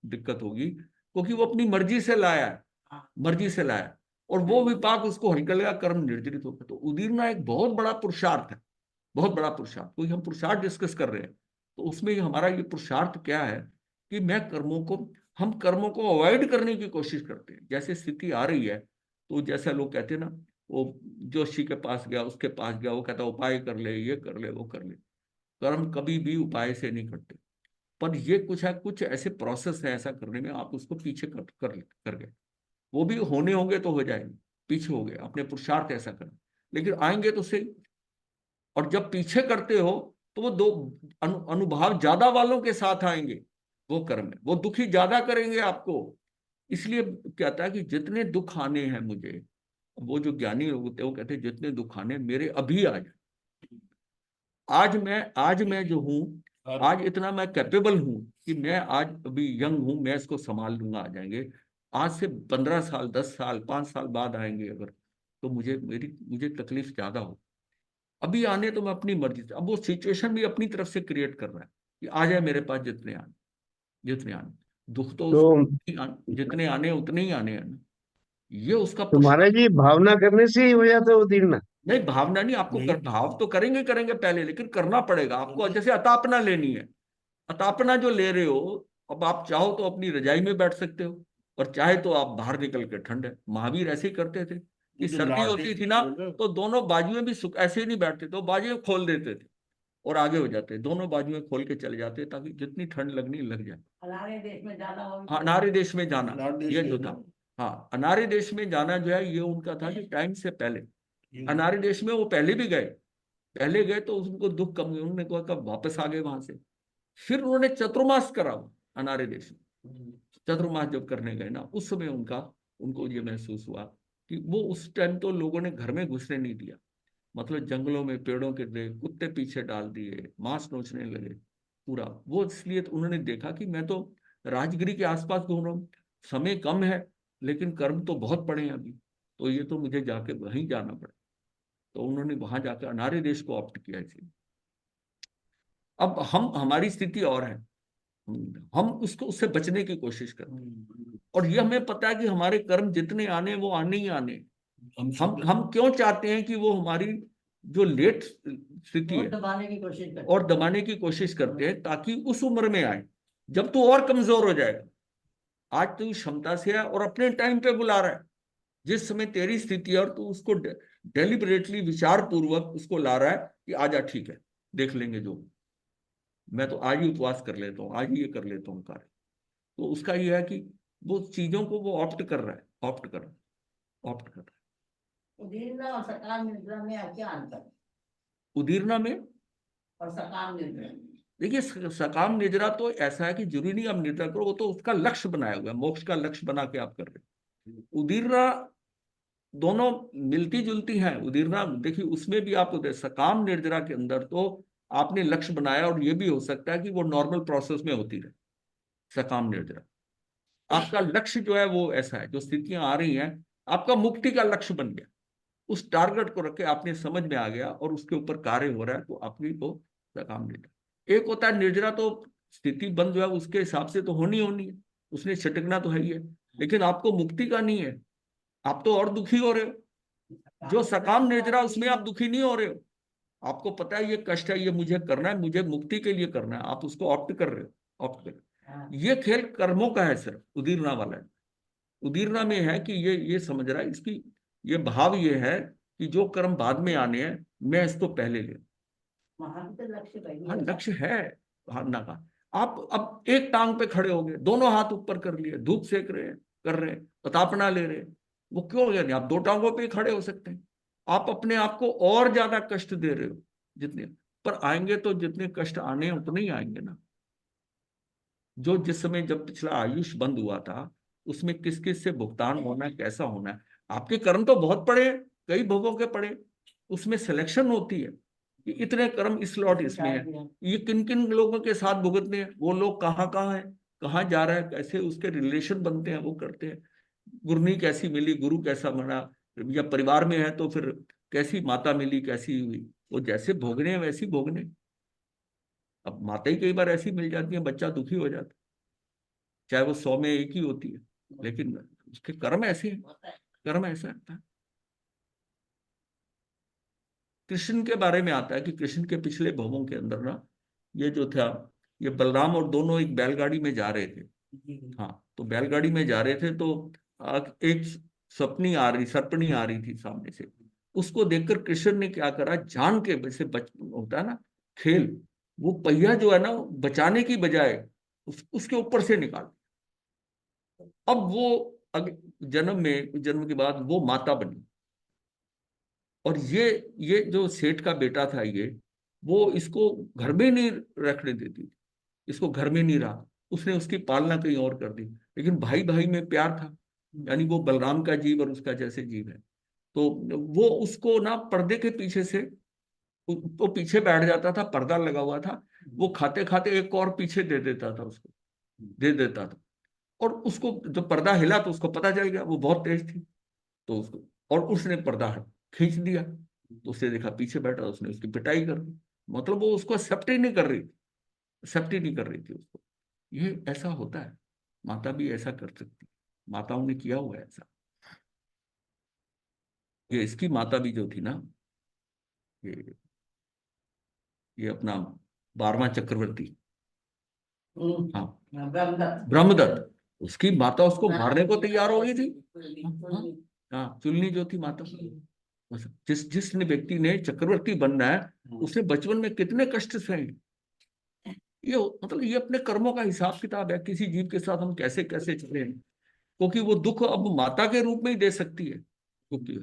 दिक्कत होगी, क्योंकि वो अपनी मर्जी से लाया है, मर्जी से लाया, और वो विपाक उसको हल्का लगा, कर्म निर्जरित होगा। तो उदीरना एक बहुत बड़ा पुरुषार्थ है, बहुत बड़ा पुरुषार्थ। क्योंकि हम पुरुषार्थ डिस्कस कर रहे हैं, तो उसमें हमारा ये पुरुषार्थ क्या है कि मैं कर्मों को, हम कर्मों को अवॉइड करने की कोशिश करते हैं। जैसे स्थिति आ रही है, तो जैसा लोग कहते हैं ना, वो जोशी के पास गया, उसके पास गया, वो कहता उपाय कर ले, ये कर ले, वो कर ले। कर्म कभी भी उपाय से नहीं करते। पर ये कुछ है, कुछ ऐसे प्रोसेस है ऐसा करने में, आप उसको पीछे कर गए। वो भी होने होंगे तो हो जाएंगे, पीछे हो गए, अपने पुरुषार्थ ऐसा करें, लेकिन आएंगे तो सही। और जब पीछे करते हो तो वो दो अनुभाव ज्यादा वालों के साथ आएंगे, वो कर्म है, वो दुखी ज्यादा करेंगे आपको। इसलिए कहता है कि जितने दुख आने हैं मुझे, वो जो ज्ञानी लोग होते हैं वो कहते हैं जितने दुख आने मेरे अभी आ जाए। आज मैं जो हूँ, आज इतना मैं कैपेबल हूँ कि मैं आज अभी यंग हूँ, मैं इसको संभाल लूंगा, आ जाएंगे। आज से 15 साल, 10 साल, 5 साल बाद आएंगे अगर, तो मुझे तकलीफ ज्यादा हो। अभी आने तो मैं अपनी मर्जी से, अब वो सिचुएशन भी अपनी तरफ से क्रिएट कर रहा है कि आ जाए मेरे पास, जितने आने। दुख तो तो जितने आने उतने ही आने हैं ना, ये उसका तुम्हारा जी भावना करने से ही हो जाता है उतीर्ण? नहीं, भावना नहीं, आपको भाव तो करेंगे पहले, लेकिन करना पड़ेगा आपको। जैसे अतापना लेनी है, अतापना जो ले रहे हो, अब आप चाहो तो अपनी रजाई में बैठ सकते हो, और चाहे तो आप बाहर निकल के, ठंड है। महावीर ऐसे ही करते थे कि सर्दी होती थी ना, तो दोनों बाजुएं भी ऐसे ही नहीं बैठते, तो बाजुएं खोल देते थे और आगे हो जाते, दोनों बाजुएं खोल के चले जाते, ताकि जितनी ठंड लगनी लग जाए। हमारे देश में ज्यादा हो। हाँ, अनार्य देश में जाना, ये जो था। हाँ, अनार्य देश में जाना जो है, ये उनका था कि टाइम से पहले। अनार्य देश में वो पहले भी गए, पहले गए तो उनको दुख कम हुए, उन्होंने कहा कब वापस आ गए वहां से। फिर उन्होंने चतुर्मास करा अनार्य देश में। चतुर्मास जब करने गए ना, उस समय उनको ये महसूस हुआ कि वो उस टाइम तो लोगों ने घर में घुसने नहीं दिया, मतलब जंगलों में पेड़ों के कुत्ते पीछे डाल दिए, मांस नोचने लगे पूरा। वो इसलिए तो उन्होंने देखा कि मैं तो राजगिरी के आसपास घूम रहा हूँ, समय कम है, लेकिन कर्म तो बहुत पड़े हैं अभी, तो ये तो मुझे जाके वहीं जाना पड़े। तो उन्होंने वहां जाकर अनार्य देश को ऑप्ट किया इसे। अब हमारी स्थिति और है, हम उससे बचने की कोशिश करते हैं, और ये हमें पता है कि हमारे कर्म जितने आने वो आने ही आने। हम क्यों चाहते हैं कि वो हमारी जो लेट स्थिति है दबाने की कोशिश करते और दबाने की कोशिश करते हैं, ताकि उस उम्र में आए जब तू और कमजोर हो जाएगा। आज तू क्षमता से है और अपने टाइम पे बुला रहा है, जिस समय तेरी स्थिति है, और तू उसको डेलिबरेटली, विचार पूर्वक उसको ला रहा है कि आजा, ठीक है, देख लेंगे जो, मैं तो आज ही उपवास कर लेता हूँ, आज ही ये कर लेता हूँ कार्य। तो उसका ये है कि वो चीजों को वो ऑप्ट कर रहा है, ऑप्ट कर रहा है। उदीर्णा और सकाम निद्रा में क्या अंतर है? उदीरना में और सकाम निद्रा में? देखिए, सकाम निद्रा तो ऐसा है कि जरूरी नहीं आप निद्रा करो, वो तो उसका लक्ष्य बनाया हुआ है, मोक्ष का लक्ष्य बना के आप कर रहे हो। उदीरना दोनों मिलती जुलती हैं। उदीरना देखिए, उसमें भी आप सकाम निद्रा के अंदर तो आपने लक्ष्य बनाया, और ये भी हो सकता है कि वो नॉर्मल प्रोसेस में होती रहे। सकाम निद्रा आपका लक्ष्य जो है वो ऐसा है, जो स्थितियां आ रही हैं आपका मुक्ति का लक्ष्य बन गया, उस टारगेट को रख के आपने समझ में आ गया और उसके ऊपर कार्य हो रहा है, तो आपकी वो सकाम निद्रा। एक होता है निर्जरा, तो स्थिति बंद जो है उसके हिसाब से तो होनी है, उसने छिटकना तो है ही है, लेकिन आपको मुक्ति का नहीं है, आप तो और दुखी हो रहे हो। जो सकाम निर्जरा, उसमें आप दुखी नहीं हो रहे हो, आपको पता है ये कष्ट है, ये मुझे करना है, मुझे मुक्ति के लिए करना है, आप उसको ऑप्ट कर रहे हो, ऑप्ट कर रहे हो। ये खेल कर्मों का है, सिर्फ उदीरना वाला है। उदीरना में है कि ये समझ रहा है, इसकी ये भाव ये है कि जो कर्म बाद में आने हैं, मैं इसको पहले ले। वहां भी तो लक्ष्य वही हाँ, है। लक्ष्य है भावना का। आप अब एक टांग पे खड़े हो गए, दोनों हाथ ऊपर कर लिए, धूप सेक रहे हैं, कर रहे हैं, प्रतापना ले रहे हैं, वो क्यों? यानी आप दो टांगों पे ही खड़े हो सकते हैं, आप अपने आप को और ज्यादा कष्ट दे रहे हो। जितने पर आएंगे, तो जितने कष्ट आने हैं उतने ही आएंगे ना। जो जिस समय जब पिछला आयुष बंद हुआ था, उसमें किस किस से भुगतान होना है, कैसा होना है, आपके कर्म तो बहुत पड़े हैं, कई भवों के पड़े, उसमें सिलेक्शन होती है कि इतने कर्म इस लॉट इसमें है, ये किन किन लोगों के साथ भुगतने हैं, वो लोग कहाँ है, कहाँ जा रहा है, कैसे उसके रिलेशन बनते हैं, वो करते हैं। गुरनी कैसी मिली, गुरु कैसा बना, या परिवार में है तो फिर कैसी माता मिली, कैसी हुई, वो जैसे भोगने हैं वैसी भोगने। अब माता ही कई बार ऐसी मिल जाती है, बच्चा दुखी हो जाता है, चाहे वो 100 में एक ही होती है, लेकिन उसके कर्म ऐसे हैं, कर्म ऐसा आता है। कृष्ण के बारे में आता है कि कृष्ण के पिछले भवों के अंदर ना, ये जो था, ये बलराम और दोनों एक बैलगाड़ी में जा रहे थे। हाँ, तो बैलगाड़ी में जा रहे थे, तो एक सर्पणी आ रही थी सामने से। उसको देखकर कृष्ण ने क्या करा, जान के, वैसे होता है ना खेल, वो पहिया जो है ना, बचाने की बजाय उसके ऊपर से निकाल। अब वो जन्म के बाद वो माता बनी, और ये जो सेठ का बेटा था, ये वो इसको घर में नहीं रखने देती थी, इसको घर में नहीं रहा, उसने उसकी पालना कहीं और कर दी। लेकिन भाई भाई में प्यार था, यानी वो बलराम का जीव और उसका जैसे जीव है, तो वो उसको ना पर्दे के पीछे से, वो पीछे बैठ जाता था, पर्दा लगा हुआ था, वो खाते खाते एक और पीछे दे देता था उसको, दे देता था। और उसको जब पर्दा हिला तो उसको पता चल गया, वो बहुत तेज थी, तो उसको, और उसने पर्दा खींच दिया, तो उसने देखा पीछे बैठा, उसने उसकी पिटाई कर दी। मतलब वो उसको एक्सेप्ट ही नहीं कर रही थी, एक्सेप्ट ही नहीं कर रही थी उसको। ये ऐसा होता है, माता भी ऐसा कर सकती है, माताओं ने किया हुआ है ऐसा। ये इसकी माता भी जो थी ना, ये ये अपना 12वां चक्रवर्ती, हाँ, ब्रह्मदत्त। ब्रह्मदत्त, उसकी माता उसको हाँ, मारने को तैयार हो गई थी। चुलनी। हाँ, चुलनी जो थी माता, जिस व्यक्ति ने चक्रवर्ती बनना है, उसने बचपन में कितने कष्ट सहे। ये मतलब ये अपने कर्मों का हिसाब किताब है, किसी जीव के साथ हम कैसे कैसे चले, क्योंकि वो दुख अब माता के रूप में ही दे सकती है, क्योंकि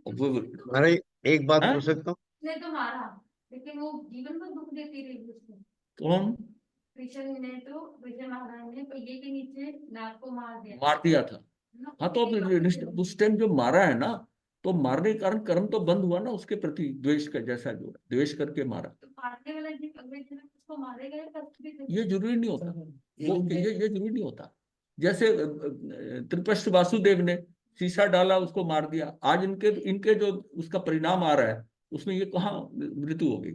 वो अरे एक बात है। पूछ सकता हूँ? उसने तो मारा, लेकिन वो जीवन भर दुख देती रही उसको। कौन कृष्ण ने तो, कृष्ण महाराज ने पहिए के नीचे नाग को मार दिया मार दिया था? ना, हाँ, तो अब उस टाइम जो मारा है ना, तो मारने के कारण कर्म तो बंद हुआ ना उसके प्रति, द्वेष का जैसा जो है, द्वेष करके मारा। तो मारने वाला जीव अगले जन्म उसको मारेगा या कष्ट भी देगा? ये जरूरी नहीं होता, ये जरूरी नहीं होता। जैसे त्रिपष्ट वासुदेव ने शीशा डाला, उसको मार दिया, आज इनके इनके जो उसका परिणाम आ रहा है, उसमें ये कहाँ मृत्यु हो गई,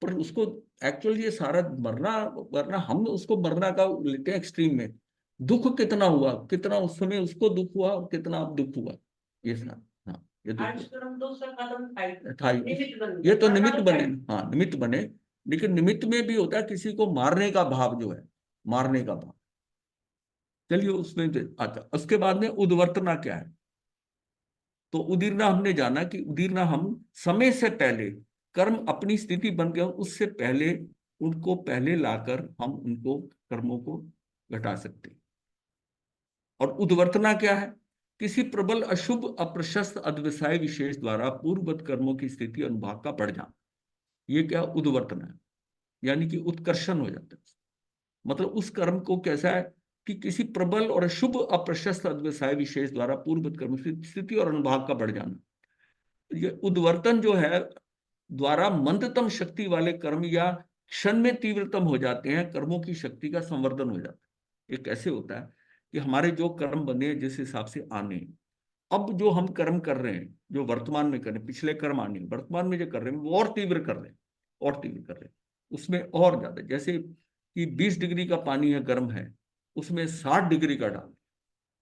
पर उसको एक्चुअली ये सारा मरना मरना, हम उसको मरना का लेते हैं एक्सट्रीम में। दुख कितना हुआ, कितना उस समय उसको दुख हुआ और कितना अब दुख हुआ, ये सारा, हाँ, ये दुख था ही। ये तो निमित्त बने, हाँ निमित्त बने, लेकिन निमित्त में भी होता है किसी को मारने का भाव जो है, मारने का भाव। चलिए उसमें आता, उसके बाद में उद्वर्तना क्या है। तो उदीरना हमने जाना कि उदीरना हम समय से पहले, कर्म अपनी स्थिति बन गया उससे पहले, उनको पहले लाकर हम उनको कर्मों को घटा सकते हैं। और उद्वर्तना क्या है, किसी प्रबल अशुभ अप्रशस्त अद्वसाय विशेष द्वारा पूर्ववत कर्मों की स्थिति अनुभाग का बढ़ जाना, ये क्या उद्वर्तना है, यानी कि उत्कर्षण हो जाता है। मतलब उस कर्म को कैसा है कि किसी प्रबल और शुभ अप्रशस्त अद्वसाय विशेष द्वारा पूर्ववत कर्म स्थिति और अनुभाग का बढ़ जाना। ये उद्वर्तन जो है द्वारा मंदतम शक्ति वाले कर्म या क्षण में तीव्रतम हो जाते हैं, कर्मों की शक्ति का संवर्धन हो जाता है। ये कैसे होता है कि हमारे जो कर्म बने जिस हिसाब से आने, अब जो हम कर्म कर रहे हैं, जो वर्तमान में कर रहे हैं, पिछले कर्म आने, वर्तमान में जो कर रहे हैं वो और तीव्र कर रहे हैं, और तीव्र कर रहे हैं, उसमें और ज्यादा। जैसे कि 20 डिग्री का पानी है, गर्म है, उसमें 60 डिग्री का डाल,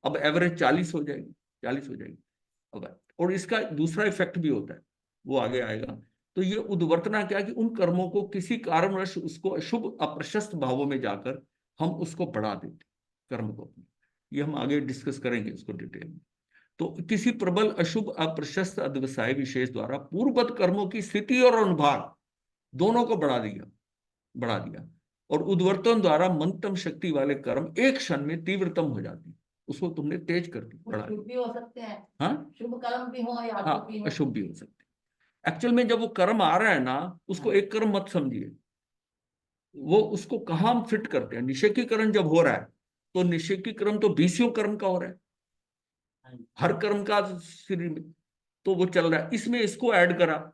अब एवरेज 40 हो जाएगी, 40 हो जाएगी। अब और इसका दूसरा इफेक्ट भी होता है, वो आगे आएगा। तो ये उद्वर्तना क्या है कि उन कर्मों को किसी कारणवश उसको अशुभ अप्रशस्त भावों में जाकर हम उसको बढ़ा देते, कर्म को। ये हम आगे डिस्कस करेंगे इसको डिटेल में। तो किसी प्रबल अशुभ अप्रशस्त अध्यवसाय विशेष द्वारा पूर्ववत कर्मों की स्थिति और अनुभाग दोनों को बढ़ा दिया, बढ़ा दिया। और उद्वर्तन द्वारा मंदतम शक्ति वाले कर्म एक क्षण में तीव्रतम हो जाते हैं, उसको तुमने तेज कर दी, बढ़ा शुभ दिया। भी हो सकते हैं, हाँ, शुभ कर्म भी हो या हाँ, अशुभ भी हो। अशुभ भी हो सकते हैं। एक्चुअल में जब वो कर्म आ रहा है ना, उसको एक कर्म मत समझिए, वो उसको कहाँ हम फिट करते हैं। निषेकीकरण जब हो रहा है, तो निषेकीकरण तो 20 कर्म का हो रहा है, हर कर्म का शरीर में, तो वो चल रहा है। इसमें इसको ऐड करा,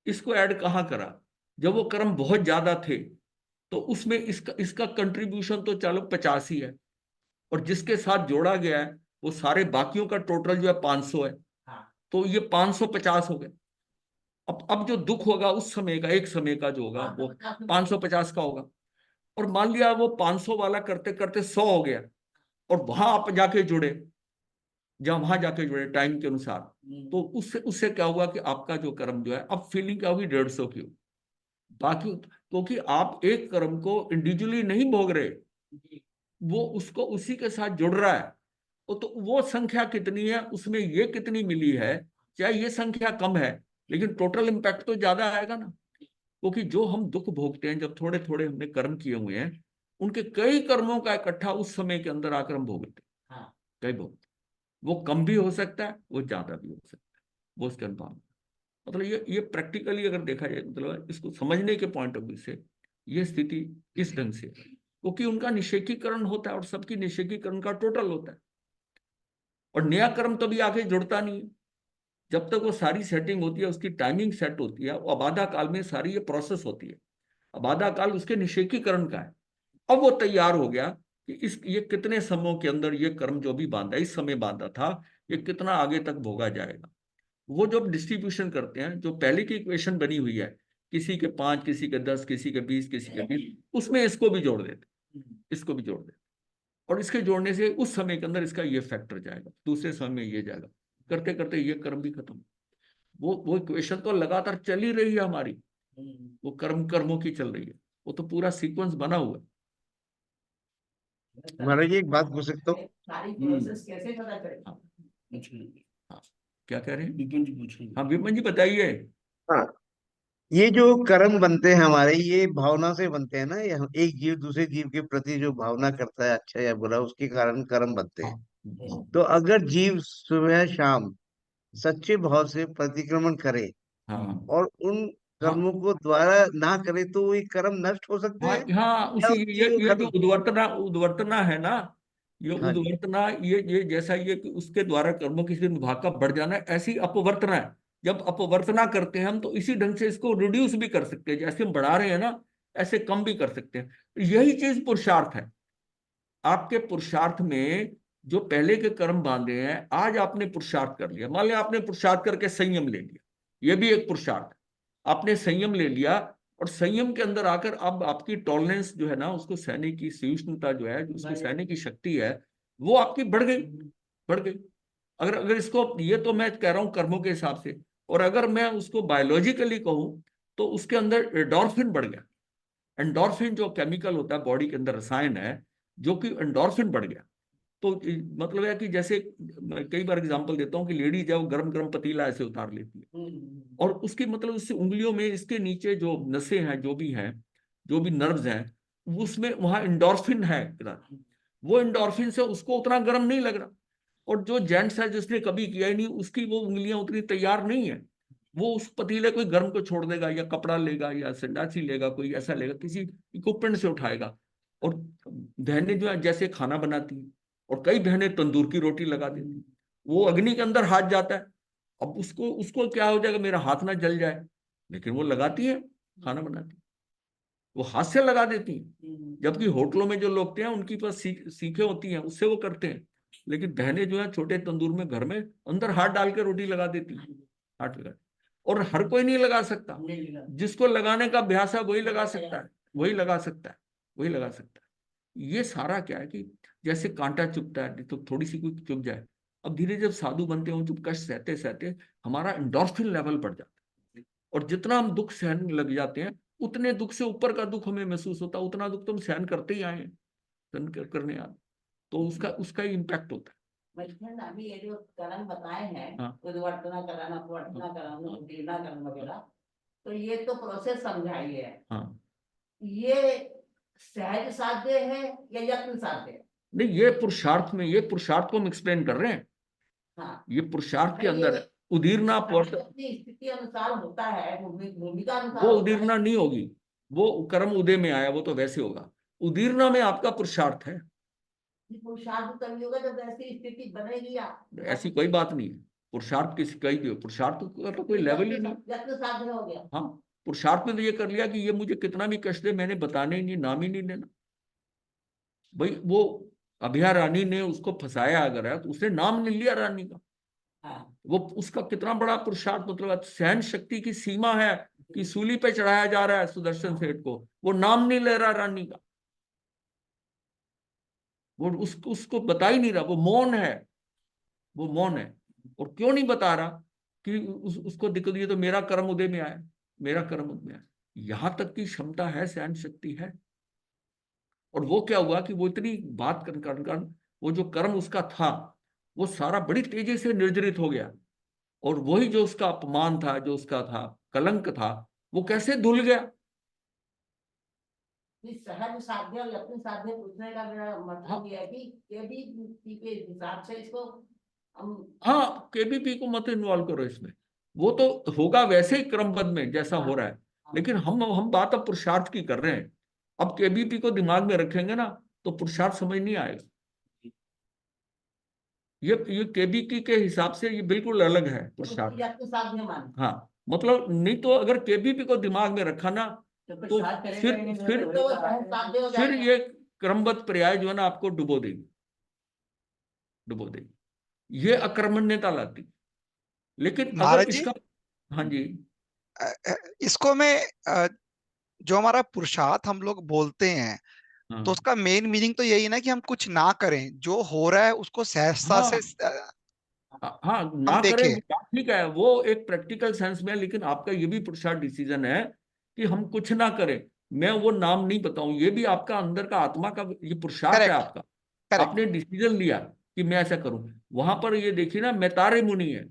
इसको ऐड कहाँ करा, जब वो कर्म बहुत ज्यादा थे, तो उसमें इसका इसका कंट्रीब्यूशन तो चलो 50 ही है, और जिसके साथ जोड़ा गया है वो सारे बाकियों का टोटल जो है 500 है, तो ये 550 हो गए। अब जो दुख होगा उस समय का, एक समय का जो होगा वो 550 का होगा। और मान लिया वो 500 वाला करते करते 100 हो गया, और वहां आप जाके जुड़े, जहां वहां जाके जुड़े टाइम के अनुसार, तो उससे उससे क्या हुआ कि आपका जो कर्म जो है, अब फीलिंग क्या होगी, 150 की होगी। बाकी क्योंकि आप एक कर्म को इंडिविजुअली नहीं भोग रहे, वो उसको उसी के साथ जुड़ रहा है, तो वो संख्या कितनी है उसमें, ये कितनी मिली है, चाहे ये संख्या कम है, लेकिन टोटल इम्पैक्ट तो ज्यादा आएगा ना। क्योंकि जो हम दुख भोगते हैं, जब थोड़े थोड़े हमने कर्म किए हुए हैं, उनके कई कर्मों का इकट्ठा उस समय के अंदर आकर हम भोगते हैं। हाँ। कई भोगते, वो कम भी हो सकता है, वो ज्यादा भी हो सकता है, वो उसके अनुपात। मतलब ये प्रैक्टिकली अगर देखा जाए, मतलब इसको समझने के पॉइंट ऑफ व्यू से ये स्थिति इस ढंग से, क्योंकि उनका निषेकीकरण होता है और सबकी निषेकीकरण का टोटल होता है, और नया कर्म तो भी आगे जुड़ता नहीं है जब तक वो सारी सेटिंग होती है, उसकी टाइमिंग सेट होती है, वो अबाधा काल में सारी ये प्रोसेस होती है। अबाधा काल उसके निषेकीकरण का है। अब वो तैयार हो गया कि ये कितने समयों के अंदर ये कर्म जो भी बांधा, इस समय बांधा था, ये कितना आगे तक भोगा जाएगा। वो जब डिस्ट्रीब्यूशन करते हैं, जो पहले की इक्वेशन बनी हुई है, किसी के 5, किसी के 10, किसी के 20, किसी के 20, उसमें इसको भी जोड़ देते, इसको भी जोड़ देते, और इसके जोड़ने से उस समय के अंदर इसका ये फैक्टर जाएगा, दूसरे समय में ये जाएगा, करते करते ये कर्म भी खत्म। वो इक्वेशन तो लगातार चल ही रही है हमारी, वो कर्मों की चल रही है, वो तो पूरा सीक्वेंस बना हुआ है। महाराज जी एक बात पूछ सकता हूँ? सारी प्रोसेस कैसे पता चले? हाँ, हाँ, क्या कह रहे हैं विपिन जी? पूछेंगे। हाँ विपिन जी बताइए। हाँ, ये जो कर्म बनते हैं हमारे, ये भावना से बनते हैं ना? ये एक जीव दूसरे जीव के प्रति जो भावना करता है, अच्छा या बुरा, उसके कारण कर्म बनते हाँ, हैं। हाँ, तो अगर जीव सुबह शाम सच्चे भाव से प्रतिक्रमण करे हाँ, और उन हाँ, कर्मों को दोबारा ना करे, तो ये कर्म नष्ट हो सकते हाँ, हैं हाँ, या उसी उससे वो ये जो खत्म? उद्वर्तना उद्वर्तना है ना, ये हाँ जी। उद्वर्तना, ये जैसा ये कि उसके द्वारा कर्मों की विभाग का बढ़ जाना है, ऐसी अपवर्तना है। जब अपवर्तना करते हैं हम, तो इसी ढंग से इसको रिड्यूस भी कर सकते हैं, जैसे हम बढ़ा रहे हैं ना, ऐसे कम भी कर सकते हैं। यही चीज पुरुषार्थ है। आपके पुरुषार्थ में जो पहले के कर्म बांधे हैं, आज आपने पुरुषार्थ कर लिया, मान लिया आपने पुरुषार्थ करके संयम ले लिया, ये भी एक पुरुषार्थ है। आपने संयम ले लिया, और संयम के अंदर आकर अब आपकी टॉलरेंस जो है ना, उसको सहने की सहिष्णुता जो है, जो उसको सहने की शक्ति है, वो आपकी बढ़ गई, बढ़ गई। अगर अगर इसको, ये तो मैं कह रहा हूं कर्मों के हिसाब से, और अगर मैं उसको बायोलॉजिकली कहूं, तो उसके अंदर एंडोर्फिन बढ़ गया। एंडोर्फिन जो केमिकल होता है बॉडी के अंदर, रसायन है, जो कि एंडोर्फिन बढ़ गया। तो मतलब है कि जैसे मैं कई बार एग्जांपल देता हूँ कि लेडी जब गरम गरम पतीला ऐसे उतार लेती है, और उसकी मतलब उससे उंगलियों में, इसके नीचे जो नसें हैं, जो भी हैं, जो भी नर्व्स हैं, उसमें वहां एंडोर्फिन है। वो एंडोर्फिन से उसको उतना गर्म नहीं लग रहा। और जो जेंट्स है जिसने कभी किया ही नहीं, उसकी वो उंगलियां उतनी तैयार नहीं है, वो उस पतीले को गर्म को छोड़ देगा, या कपड़ा लेगा, या संडासी लेगा, कोई ऐसा लेगा, किसी इक्विपमेंट से उठाएगा। और बहनें जो है जैसे खाना बनाती हैं, और कई बहनें तंदूर की रोटी लगा देती हैं, वो अग्नि के अंदर हाथ जाता है। अब उसको उसको क्या हो जाएगा, मेरा हाथ ना जल जाए, लेकिन वो लगाती है, खाना बनाती है, वो हाथ से लगा देती हैं। जबकि होटलों में जो लोग हैं, उनकी पास सीखें होती हैं, उससे वो करते हैं। लेकिन बहनें जो है छोटे तंदूर में घर में अंदर हाथ डाल के रोटी लगा देती हैं, हाथ लगा। और हर कोई नहीं लगा सकता, जिसको लगाने का अभ्यास है वही लगा सकता है, वही लगा सकता है, वही लगा सकता है। ये सारा क्या है कि जैसे कांटा चुभता है तो थोड़ी सी कोई चुभ जाए, अब धीरे जब साधु बनते हो, जब कष्ट सहते सहते हमारा एंडोर्फिन लेवल बढ़ जाता है, और जितना हम दुख सहने लग जाते हैं, उतने दुख से ऊपर का दुख हमें महसूस होता है, उतना दुख तो हम सहन करते ही आए हैं, सहन करने आए, तो उसका उसका ही इम्पैक्ट होता है। बचपन अभी ये जो कर्म बताए हैं, हाँ, उद्वर्तना करण, अपवर्तना करण, उद्दीर्णा करण वगैरह, तो ये तो प्रोसेस समझाई है। हाँ, ये सहज साध्य है या यत्न साध्य है? नहीं, ये पुरुषार्थ में, ये पुरुषार्थ को हम एक्सप्लेन कर रहे हैं। हाँ, ये पुरुषार्थ के नहीं, अंदर है। उदीरना अपनी स्थिति अनुसार होता है, भूमिका अनुसार वो होता है। उदीरना नहीं होगी, वो कर्म उदय में आया, वो तो वैसे होगा। उदीरना में आपका पुरुषार्थ है। पुरुषार्थ तभी होगा जब ऐसी स्थिति बनेगी। ऐसी कोई बात नहीं है, पुरुषार्थ किसी कही भी हो, पुरुषार्थ का तो कोई लेवल ही नहीं। यत्न साध्य हो गया। हाँ, पुरुषार्थ में तो ये कर लिया कि ये मुझे कितना भी कष्ट दे, मैंने बताने ही नहीं, नाम ही नहीं लेना। भाई वो अभया रानी ने उसको फंसाया अगर है, तो उसने नाम नहीं लिया रानी का। हाँ, वो उसका कितना बड़ा पुरुषार्थ, मतलब सहन शक्ति की सीमा है कि सूली पे चढ़ाया जा रहा है सुदर्शन सेठ को, वो नाम नहीं ले रहा रानी का, वो उसको बता ही नहीं रहा, वो मौन है, वो मौन है। और क्यों नहीं बता रहा कि उसको दिक्कत, ये तो मेरा कर्म उदय में आया, मेरा कर्म उदय में आया। यहां तक की क्षमता है, सहन शक्ति है। और वो क्या हुआ कि वो इतनी बात कर वो जो कर्म उसका था, वो सारा बड़ी तेजी से निर्जरित हो गया। और वही जो उसका अपमान था, जो उसका था कलंक था, वो कैसे धुल गया? इस सहज साध्य और यत्न साध्य पूछने का मेरा मतलब ये है कि केबीपी के हिसाब से इसको हम हाँ, केबीपी को मत इन्वॉल्व करो इसमें, वो तो होगा वैसे ही क्रमबद्ध में जैसा हो रहा है, लेकिन हम बात अब पुरुषार्थ की कर रहे हैं। अब केबीपी को दिमाग में रखेंगे ना तो पुरुषार्थ समझ नहीं आएगा। ये केबीपी के हिसाब से ये बिल्कुल अलग है पुरुषार्थ। यत्न साध्य मान हाँ, मतलब नहीं तो अगर केबीपी को दिमाग में रखा ना तो फिर तो सहज साध्य हो फिर जाएगा। ये क्रमबद्ध पर्याय जो है ना आपको डुबो देगी, ये अकर्मण्यता लाती। लेकिन अगर महाराज जी, इसका, हाँ जी, इसको मैं जो हमारा पुरुषार्थ हम लोग बोलते हैं, हाँ तो उसका मेन मीनिंग तो यही है ना कि हम कुछ ना करें, जो हो रहा है उसको सहजता से हाँ हाँ, हम ना करें देखें। वो बात ठीक है, वो एक प्रैक्टिकल सेंस में है, लेकिन आपका ये भी पुरुषार्थ डिसीजन है कि हम कुछ ना करें। मैं वो नाम नहीं बताऊं, ये भी आपका अंदर का आत्मा का ये पुरुषार्थ है करेक्ट, आपका। करेक्ट। आपने डिसीजन लिया कि मैं ऐसा करूं। वहां पर ये देखिए ना, मैतारे मुनि है,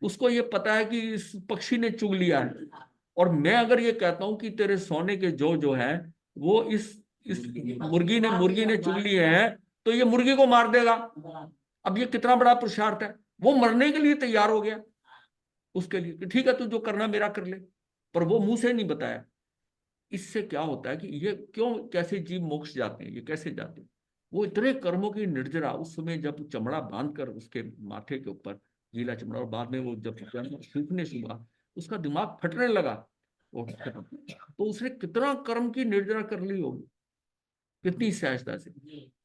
उसको ये पता है कि इस पक्षी ने चुग लिया है, और मैं अगर ये कहता हूं कि तेरे सोने के जो जो है वो इस मुर्गी ने चुग लिए हैं, तो ये मुर्गी को मार देगा। अब ये कितना बड़ा पुरुषार्थ है, वो मरने के लिए तैयार हो गया उसके लिए कि ठीक है तू जो करना मेरा कर ले, पर वो मुंह से नहीं बताया। इससे क्या होता है कि ये क्यों, कैसे जीव मोक्ष जाते हैं, ये कैसे जाते हैं? वो इतने कर्मों की निर्जरा, उस समय जब चमड़ा बांधकर उसके माथे के ऊपर गीला चमड़ा, और बाद में वो जब सूखने शुरू, उसका दिमाग फटने लगा, वो खत्म। तो उसने कितना कर्म की निर्जरा कर ली होगी, कितनी सहजता से।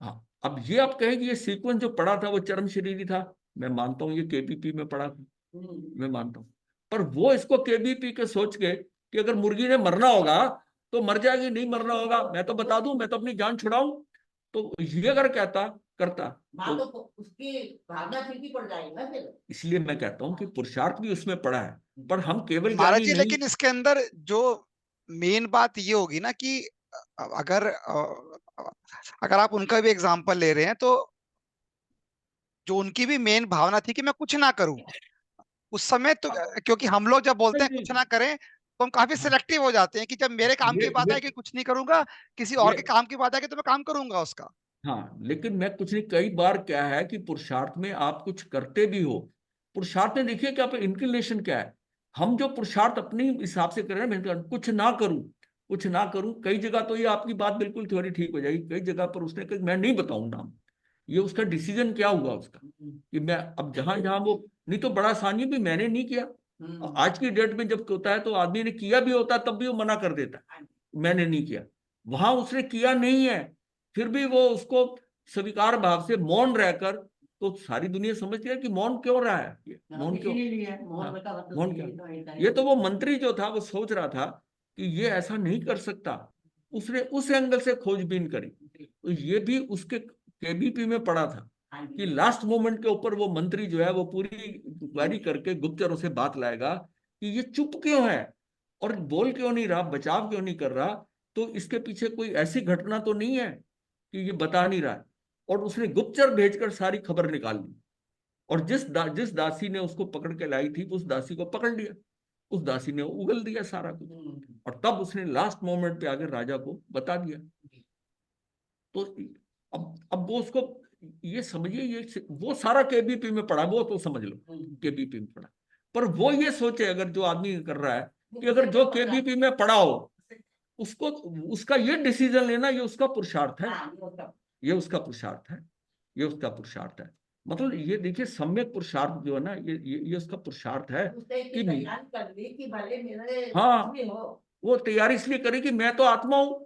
हाँ, अब ये आप कहें कि ये सीक्वेंस जो पड़ा था वो चरम शरीरी था, मैं मानता हूँ ये केबीपी में पड़ा था, मैं मानता हूँ। पर वो इसको केबीपी के सोच के कि अगर मुर्गी ने मरना होगा तो मर जाएगी, नहीं मरना होगा मैं तो बता दूं, मैं तो अपनी जान छुड़ाऊं, तो ये अगर कहता करता हाँ तो तो उसकी भावना फीकी पड़ जाएगी ना फिर। इसलिए मैं कहता हूं कि पुरुषार्थ भी उसमें पड़ा है, पर हम केवल महाराज ज्ञानी जी, नहीं। लेकिन इसके अंदर जो मेन बात ये होगी ना कि अगर अगर आप उनका भी एग्जांपल ले रहे हैं, तो जो उनकी भी मेन भावना थी कि मैं कुछ ना करूं उस समय, तो क्योंकि हम लोग जब बोलते हैं नहीं, कुछ ना करें, तो हम काफी हाँ, सिलेक्टिव हो जाते हैं कि जब मेरे काम ये की बात ये है कि कुछ नहीं करूंगा, किसी और ये के काम की बात है कि तो मैं काम करूंगा उसका। हाँ, लेकिन मैं कुछ नहीं, कई बार क्या है कि पुरुषार्थ में आप कुछ करते भी हो। पुरुषार्थ में देखिए कि आप इंक्लिनेशन क्या है। हम जो पुरुषार्थ अपनी हिसाब से कर रहे हैं, कुछ ना करूं, कुछ ना करूं, कई जगह तो ये आपकी बात बिल्कुल थ्योरी ठीक हो जाएगी, कई जगह पर उसने कहा मैं नहीं बताऊं नाम। ये उसका डिसीजन क्या हुआ उसका कि मैं अब जहां जहां वो, नहीं तो बड़ा आसानी भी मैंने नहीं किया। आज की डेट में जब होता है तो आदमी ने किया भी होता है तब भी वो मना कर देता है, मैंने नहीं किया। वहां उसने किया नहीं है, फिर भी वो उसको स्वीकार भाव से मौन रहकर, तो सारी दुनिया समझती है कि मौन क्यों रहा है, ये मौन क्यों, हाँ, मौन क्यों। ये तो वो मंत्री जो था वो सोच रहा था कि ये ऐसा नहीं कर सकता, उसने उस एंगल से खोजबीन करी। तो ये भी उसके केबीपी में पड़ा था कि लास्ट मोमेंट के ऊपर वो मंत्री जो है वो पूरी इंक्वायरी करके गुप्तचरों से बात लाएगा कि ये चुप क्यों है और बोल क्यों नहीं रहा, बचाव क्यों नहीं कर रहा, तो इसके पीछे कोई ऐसी घटना तो नहीं है कि ये बता नहीं रहा है। और उसने गुप्तचर भेजकर सारी खबर निकाल ली, और जिस दासी ने उसको पकड़ के लाई थी उस दासी को पकड़ लिया, उस दासी ने उगल दिया सारा कुछ, और तब उसने लास्ट मोमेंट पे आकर राजा को बता दिया। तो अब वो उसको, ये समझिए, ये वो सारा केबीपी में पड़ा, वो तो समझ लो केबीपी में पड़ा। पर वो ये सोचे, अगर जो आदमी कर रहा है कि अगर जो केबीपी में पड़ा हो उसको, उसका ये डिसीजन लेना, ये उसका पुरुषार्थ है, ये उसका पुरुषार्थ है, ये उसका पुरुषार्थ है। मतलब ये देखिए, सम्यक पुरुषार्थ जो है ना, ये उसका पुरुषार्थ है कि नहीं। हाँ, वो तैयारी इसलिए करे कि मैं तो आत्मा हूं,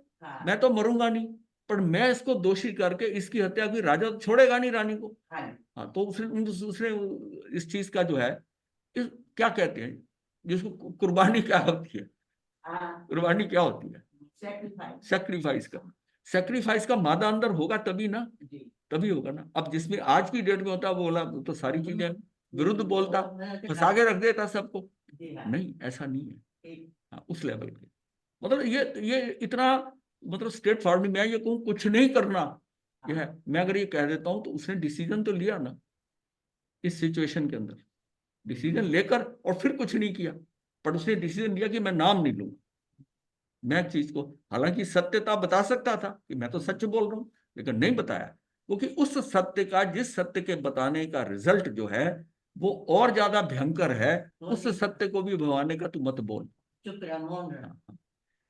मैं तो मरूंगा नहीं, पर मैं इसको दोषी करके इसकी हत्या की, राजा तो छोड़ेगा नहीं रानी को। हाँ, तो उसने इस चीज का जो है, क्या कहते हैं जिसको, कुर्बानी क्या होती है, कुर्बानी क्या होती है, सेक्रीफाइस का। सेक्रीफाइस का मादा अंदर होगा तभी ना, तभी होगा ना। अब जिसमें आज की डेट में होता है वो बोला तो सारी चीजें विरुद्ध बोलता, फंसा के रख देता सबको। नहीं, ऐसा नहीं है। हाँ, उस लेवल पे, मतलब ये इतना, मतलब स्ट्रेट फॉरवर्ड, मैं ये कहूँ कुछ नहीं करना, ये है। मैं अगर ये कह देता हूँ तो उसने डिसीजन तो लिया ना इस सिचुएशन के अंदर, डिसीजन लेकर और फिर कुछ नहीं किया, पर उसने डिसीजन लिया कि मैं नाम नहीं लूंगा, मैं चीज को, हालांकि सत्यता बता सकता था कि मैं तो सच बोल रहा हूं, लेकिन नहीं बताया, क्योंकि उस सत्य का, जिस सत्य के बताने का रिजल्ट जो है वो और ज्यादा भयंकर है, उस सत्य को भी भगवान ने कहा तू मत बोल। चुप रह, मौन रह।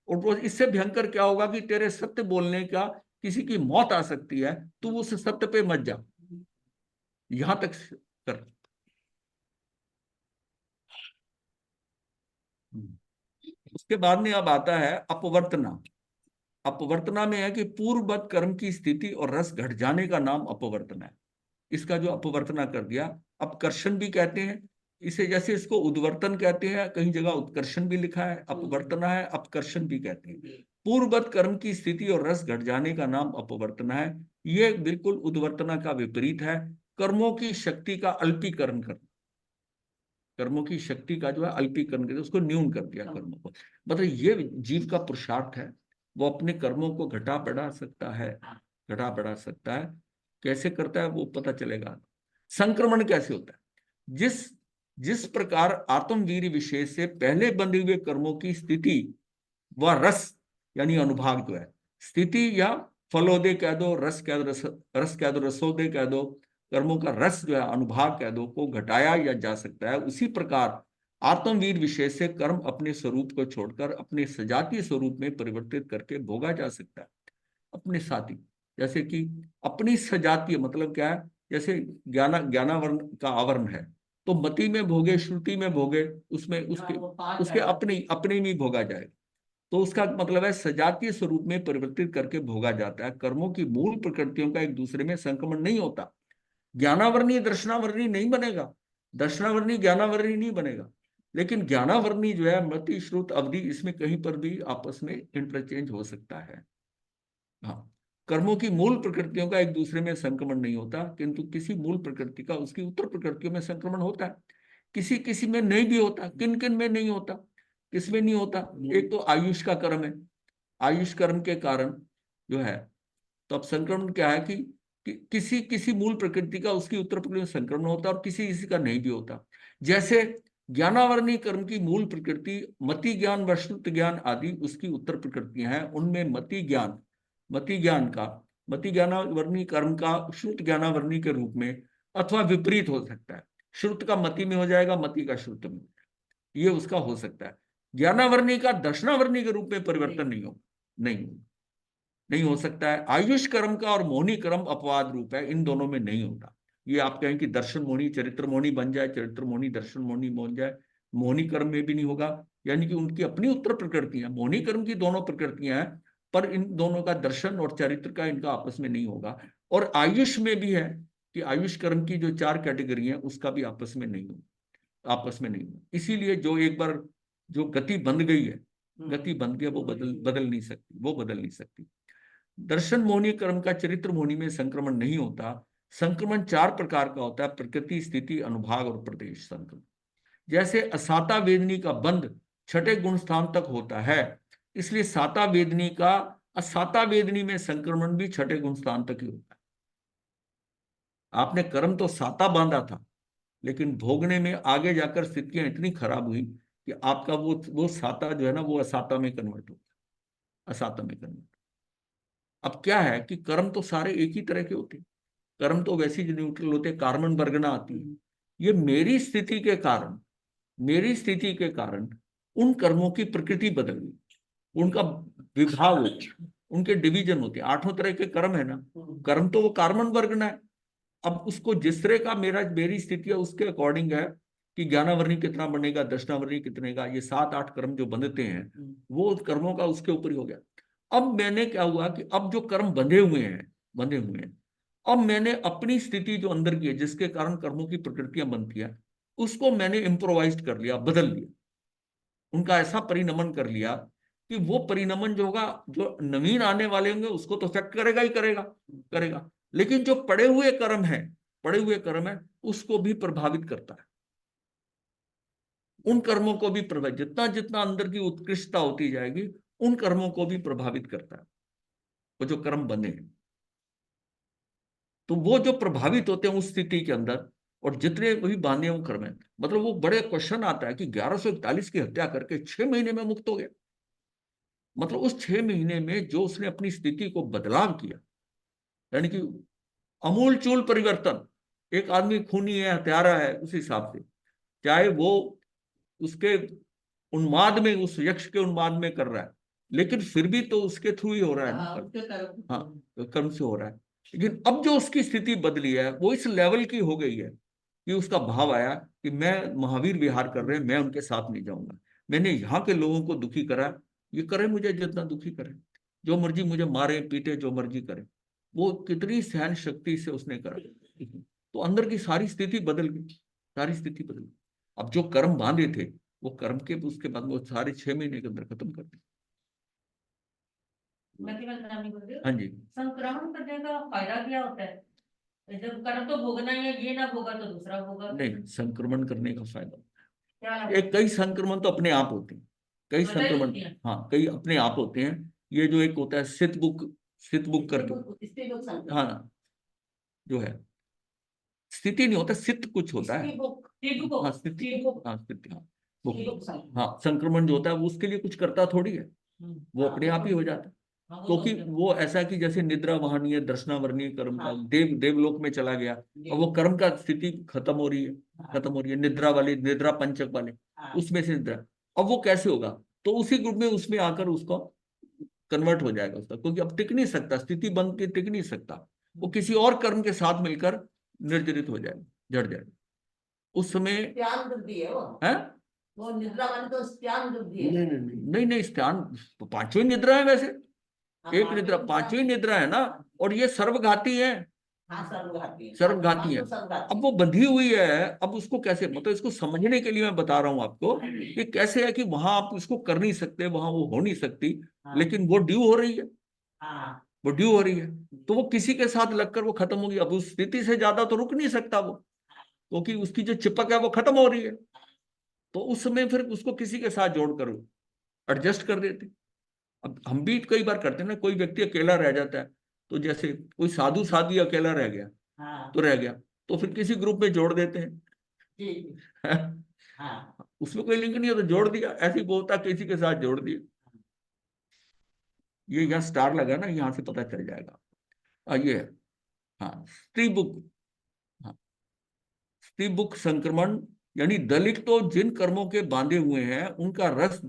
और वो इससे भयंकर क्या होगा कि तेरे सत्य बोलने का किसी की मौत आ सकती है, तू उस सत्य पे मत जा, यहां तक कर। उसके बाद में अब आता है अपवर्तना। अपवर्तना में है कि पूर्ववत कर्म की स्थिति और रस घट जाने का नाम अपवर्तना है। इसका जो अपवर्तना कर दिया, अपकर्षण भी कहते हैं इसे, जैसे इसको उद्वर्तन कहते हैं, कहीं जगह उत्कर्षण भी लिखा है, अपवर्तना है, अपकर्षण भी कहते हैं। पूर्ववत कर्म की स्थिति और रस घट जाने का नाम अपवर्तना है। ये बिल्कुल उद्वर्तना का विपरीत है। कर्मों की शक्ति का अल्पीकरण करना, कर्मों की शक्ति का जो है अल्पीकरण कर, उसको न्यून कर दिया कर्मों को। मतलब ये जीव का पुरुषार्थ है, वो अपने कर्मों को घटा बढ़ा सकता है, घटा बढ़ा सकता है। कैसे करता है वो पता चलेगा। संक्रमण कैसे होता है, जिस जिस प्रकार आत्मवीर विशेष से पहले बंधे हुए कर्मों की स्थिति व रस यानी अनुभाग जो है, स्थिति या फलोदय कह दो, रस कह दो, रस कह दो, रसोदय कह दो, कर्मों का रस जो है, अनुभाग कह दो, को घटाया या जा सकता है। उसी प्रकार आत्मवीर विशेष से कर्म अपने स्वरूप को छोड़कर अपने सजातीय स्वरूप में परिवर्तित करके भोगा जा सकता है। अपने साथी, जैसे कि अपनी सजातीय मतलब क्या है, जैसे ज्ञानावरण का आवरण है, तो मति में भोगे, श्रुति में भोगे, उसमें उसके अपने अपने में भोगा जाएगा। तो उसका मतलब है सजातीय स्वरूप में परिवर्तित करके भोगा जाता है। कर्मों की मूल प्रकृतियों का एक दूसरे में संक्रमण नहीं होता। ज्ञानावर्णी दर्शनावर्णी नहीं बनेगा, दर्शनावर्णी ज्ञानावर्णी नहीं बनेगा, लेकिन ज्ञानावर्णी जो है मति श्रुत अवधि, इसमें कहीं पर भी आपस में इंटरचेंज हो सकता है। हाँ, कर्मों की मूल प्रकृतियों का एक दूसरे में संक्रमण नहीं होता, किंतु किसी मूल प्रकृति का उसकी उत्तर प्रकृतियों में संक्रमण होता है। किसी किसी में नहीं भी होता, किन किन में नहीं होता, किसमें नहीं होता। एक तो आयुष का कर्म है, आयुष कर्म के कारण जो है, तो अब संक्रमण क्या है कि किसी किसी मूल प्रकृति का उसकी उत्तर प्रकृति में संक्रमण होता है और किसी किसी का नहीं भी होता। जैसे ज्ञानावरणी कर्म की मूल प्रकृति मति ज्ञान व श्रुत ज्ञान आदि उसकी उत्तर प्रकृतियां हैं, उनमें मति ज्ञानावरणी कर्म का श्रुत ज्ञानावरणी के रूप में अथवा विपरीत हो सकता है। श्रुत का मति में हो जाएगा, मति का श्रुत में, ये उसका हो सकता है। ज्ञानावरणी का दर्शनावरणी के रूप में परिवर्तन नहीं हो सकता है। आयुष कर्म का और मोहनी कर्म अपवाद रूप है, इन दोनों में नहीं होता। ये आप कहें कि दर्शन मोहनी चरित्र मोहनी बन जाए, चरित्र मोहनी दर्शन मोहनी बन जाए, मोहनी कर्म में भी नहीं होगा। यानी कि उनकी अपनी उत्तर प्रकृतियां, मोहनी कर्म की दोनों प्रकृतियां हैं, पर इन दोनों का दर्शन और चरित्र का इनका आपस में नहीं होगा। और आयुष में भी है कि आयुष कर्म की जो 4 कैटेगरी है उसका भी आपस में नहीं होगा, आपस में नहीं होगा। इसीलिए जो एक बार जो गति बंध गई है, गति बंध गई, वो बदल नहीं सकती, वो बदल नहीं सकती। दर्शन मोहनी कर्म का चरित्र मोहनी में संक्रमण नहीं होता। संक्रमण 4 प्रकार का होता है, प्रकृति, स्थिति, अनुभाग और प्रदेश संक्रमण। जैसे असाता वेदनी का बंध छठे गुण स्थान तक होता है, इसलिए साता वेदनी का असाता वेदनी में संक्रमण भी छठे गुण स्थान तक ही होता है। आपने कर्म तो साता बांधा था, लेकिन भोगने में आगे जाकर स्थितियां इतनी खराब हुई कि आपका वो साता जो है ना, वो असाता में कन्वर्ट हो गया, असाता में कन्वर्ट। अब क्या है कि कर्म तो सारे एक ही तरह के होते हैं, कर्म तो वैसे ही न्यूट्रल होते, कार्बन वर्गना आती है। ये मेरी स्थिति के कारण, मेरी स्थिति के कारण उन कर्मों की प्रकृति बदल गई, उनका विभाग होता है, उनके डिवीजन होते हैं। 8 तरह के कर्म है ना, कर्म तो वो कार्बन वर्गना है। अब उसको जिस तरह का मेरी स्थिति है उसके अकॉर्डिंग है कि ज्ञानावरणी कितना बनेगा, दर्शनावरणी कितने का, ये 7-8 कर्म जो बंधते हैं वो कर्मों का उसके ऊपर ही हो गया। अब मैंने क्या हुआ कि अब जो कर्म बंधे हुए हैं, अब मैंने अपनी स्थिति जो अंदर की है, जिसके कारण कर्मों की प्रकृतियां बनती है, उसको मैंने इम्प्रोवाइज कर लिया, बदल लिया, उनका ऐसा परिणमन कर लिया कि वो परिणमन जो होगा, जो नवीन आने वाले होंगे उसको तो इफेक्ट करेगा ही करेगा, लेकिन जो पड़े हुए कर्म है उसको भी प्रभावित करता है। उन कर्मों को भी प्रभावित, जितना जितना अंदर की उत्कृष्टता होती जाएगी उन कर्मों को भी प्रभावित करता है, वो जो कर्म बने हैं। तो वो जो प्रभावित होते हैं उस स्थिति के अंदर, और जितने भी बांधे हुए कर्म है, मतलब वो बड़े क्वेश्चन आता है कि 1141 की हत्या करके 6 महीने में मुक्त हो गया। मतलब उस 6 महीने में जो उसने अपनी स्थिति को बदलाव किया, यानी कि अमूल चूल परिवर्तन। एक आदमी खूनी है, हत्यारा है, उस हिसाब से, चाहे वो उसके उन्माद में, उस यक्ष के उन्माद में कर रहा है, लेकिन फिर भी तो उसके थ्रू ही हो रहा है ना। उसके कर्म। हाँ, कर्म से हो रहा है। लेकिन अब जो उसकी स्थिति बदली है वो इस लेवल की हो गई है कि उसका भाव आया कि मैं महावीर विहार कर रहे हैं, मैं उनके साथ नहीं जाऊंगा। मैंने यहाँ के लोगों को दुखी करा, ये करे मुझे जितना दुखी करे, जो मर्जी मुझे मारे पीटे, जो मर्जी करे। वो कितनी सहन शक्ति से उसने करा, तो अंदर की सारी स्थिति बदल गई, सारी स्थिति बदल गई। अब जो कर्म बांधे थे, वो कर्म के उसके बाद वो सारे 6 महीने के अंदर खत्म कर दिए। मैं केवल नानी बोल रही हूँ। हाँ जी। संक्रमण करने का फायदा क्या होता है? जब कर्म तो भोगना ही है, ये ना भोगा तो दूसरा भोगा। नहीं, संक्रमण करने का फायदा, क्या लाभ? एक कई संक्रमण तो अपने आप होते हैं, कई पता ही संक्रमण, होती है। हाँ कई अपने आप होते हैं। ये जो एक होता है सित बुक करके, स्त्री बुक संक्रमण। हाँ, जो है स्थिति नहीं होता, सित कुछ होता है। स्त्री बुक। हाँ स्थिति, स्त्री बुक। हाँ स्थिति, हाँ स्त्री बुक। बुक संक्रमण। हाँ, संक्रमण जो होता है वो उसके लिए कुछ करता थोड़ी है, वो हाँ, अपने आप ही हो जाता है। हाँ, वो क्योंकि तो- वो ऐसा कि जैसे निद्रा वहनीय दर्शनावरणीय कर्म का हाँ। देवलोक में चला गया, और वो कर्म का स्थिति खत्म हो रही है, खत्म हो रही है, निद्रा वाली, निद्रा पंचक वाले, हाँ। उसमें से निद्रा। अब वो कैसे होगा? तो उसी ग्रुप में उसमें आकर उसको कन्वर्ट हो जाएगा उसका, क्योंकि अब टिक नहीं सकता, स्थिति बन के टिक नहीं सकता, वो किसी और कर्म के साथ मिलकर निर्जरित हो जाएगा, जड़ जाएगा उस समय। स्त्यान वृद्धि है वो। है वो निद्रा वाली तो स्त्यान वृद्धि है। नहीं नहीं, स्थान तो पांचवी निद्रा है वैसे, हाँ, एक निद्रा पांचवी निद्रा है ना, और ये सर्वघाती है, हाँ, सर्वघाती है। सर्वघाती है। हाँ, तो सर्वघाती। अब वो बंधी हुई है, अब उसको कैसे, मतलब इसको समझने के लिए मैं बता रहा हूं आपको कि कैसे है कि वहां आप इसको कर नहीं सकते, वहां वो हो नहीं सकती, हाँ। लेकिन वो ड्यू हो रही है, हाँ, वो ड्यू हो रही है, तो वो किसी के साथ लगकर वो खत्म होगी। अब उस स्थिति से ज्यादा तो रुक नहीं सकता वो, क्योंकि उसकी जो चिपक है वो खत्म हो रही है, तो उस समय फिर उसको किसी के साथ जोड़कर एडजस्ट कर देते। अब हम भी कई बार करते हैं ना, कोई व्यक्ति अकेला रह जाता है, तो जैसे कोई साधु साध्वी अकेला रह गया, हाँ, तो रह गया, तो फिर किसी ग्रुप में जोड़ देते हैं। जी, हाँ, उसमें कोई लिंक नहीं है तो जोड़ दिया, ऐसे ही बोलता किसी के साथ जोड़ दिया। ये यहाँ स्टार लगा ना, यहाँ से पता चल जाएगा। ये है, हाँ स्त्री बुक। हाँ, स्त्री बुक संक्रमण, यानी दलित तो जिन कर्मों के बांधे हुए हैं उनका रस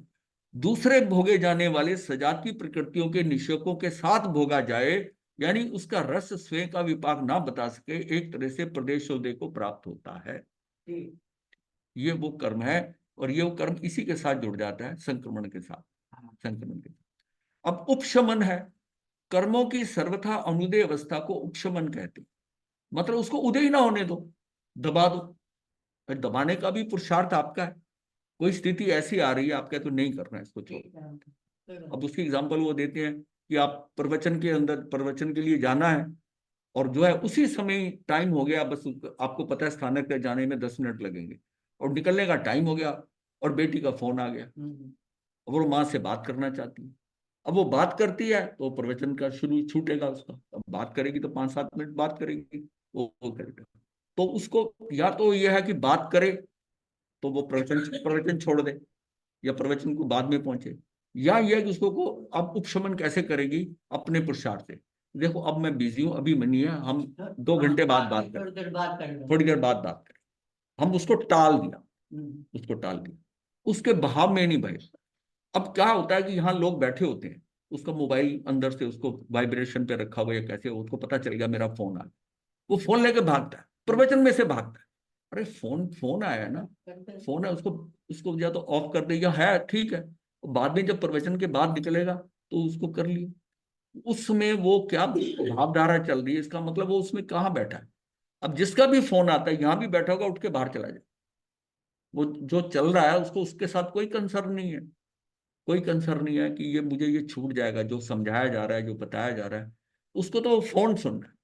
दूसरे भोगे जाने वाले सजाती प्रकृतियों के निषेकों के साथ भोगा जाए, यानी उसका रस स्वयं का विपाक ना बता सके, एक तरह से प्रदेशोदय को प्राप्त होता है। जी, ये वो कर्म है, और ये वो कर्म इसी के साथ जुड़ जाता है, संक्रमण के साथ, संक्रमण के साथ। अब उपशमन है, कर्मों की सर्वथा अनुदय अवस्था को उपशमन कहते हैं, मतलब उसको उदय ही ना होने दो, दबा दो। फिर दबाने का भी पुरुषार्थ आपका है, कोई स्थिति ऐसी आ रही है, आप कहते हो नहीं करना है इसको, छोड़ो। अब उसकी एग्जाम्पल वो देते हैं कि आप प्रवचन के अंदर, प्रवचन के लिए जाना है, और जो है उसी समय टाइम हो गया, बस आपको पता है स्थानक पे जाने में 10 मिनट लगेंगे, और निकलने का टाइम हो गया, और बेटी का फोन आ गया, और वो माँ से बात करना चाहती है। अब वो बात करती है तो प्रवचन का शुरू छूटेगा उसका, अब बात करेगी तो 5-7 मिनट बात करेगी, वो करेगा। तो उसको या तो यह है कि बात करे तो वो प्रवचन प्रवचन छोड़ दे, या प्रवचन को बाद में पहुंचे, या यह कि उसको को अब उपशमन कैसे करेगी, अपने पुरुषार्थ से। देखो अब मैं बिजी हूं, अभी मनी है, हम 2 घंटे बाद बात करें, थोड़ी देर बात कर थोड़ी देर बाद बात करें। हम उसको टाल दिया, उसको टाल दिया, उसके बहाव में नहीं भाई। अब क्या होता है कि यहाँ लोग बैठे होते हैं, उसका मोबाइल अंदर से उसको वाइब्रेशन पे रखा हुआ है, कैसे उसको पता चल गया मेरा फोन आ, वो फोन लेके भागता है, प्रवचन में से भागता है। अरे फोन फोन आया है ना, फोन है, उसको उसको या तो ऑफ कर दे, या है ठीक है, बाद में जब प्रवचन के बाद निकलेगा तो उसको कर लिया। उस समय वो क्या भावधारा चल रही है, इसका मतलब वो उसमें कहाँ बैठा है। अब जिसका भी फोन आता है, यहाँ भी बैठा होगा, उठ के बाहर चला जाए, वो जो चल रहा है उसको, उसके साथ कोई कंसर्न नहीं है, कोई कंसर्न नहीं है कि ये मुझे ये छूट जाएगा, जो समझाया जा रहा है, जो बताया जा रहा है, उसको तो वो फोन सुन रहा है।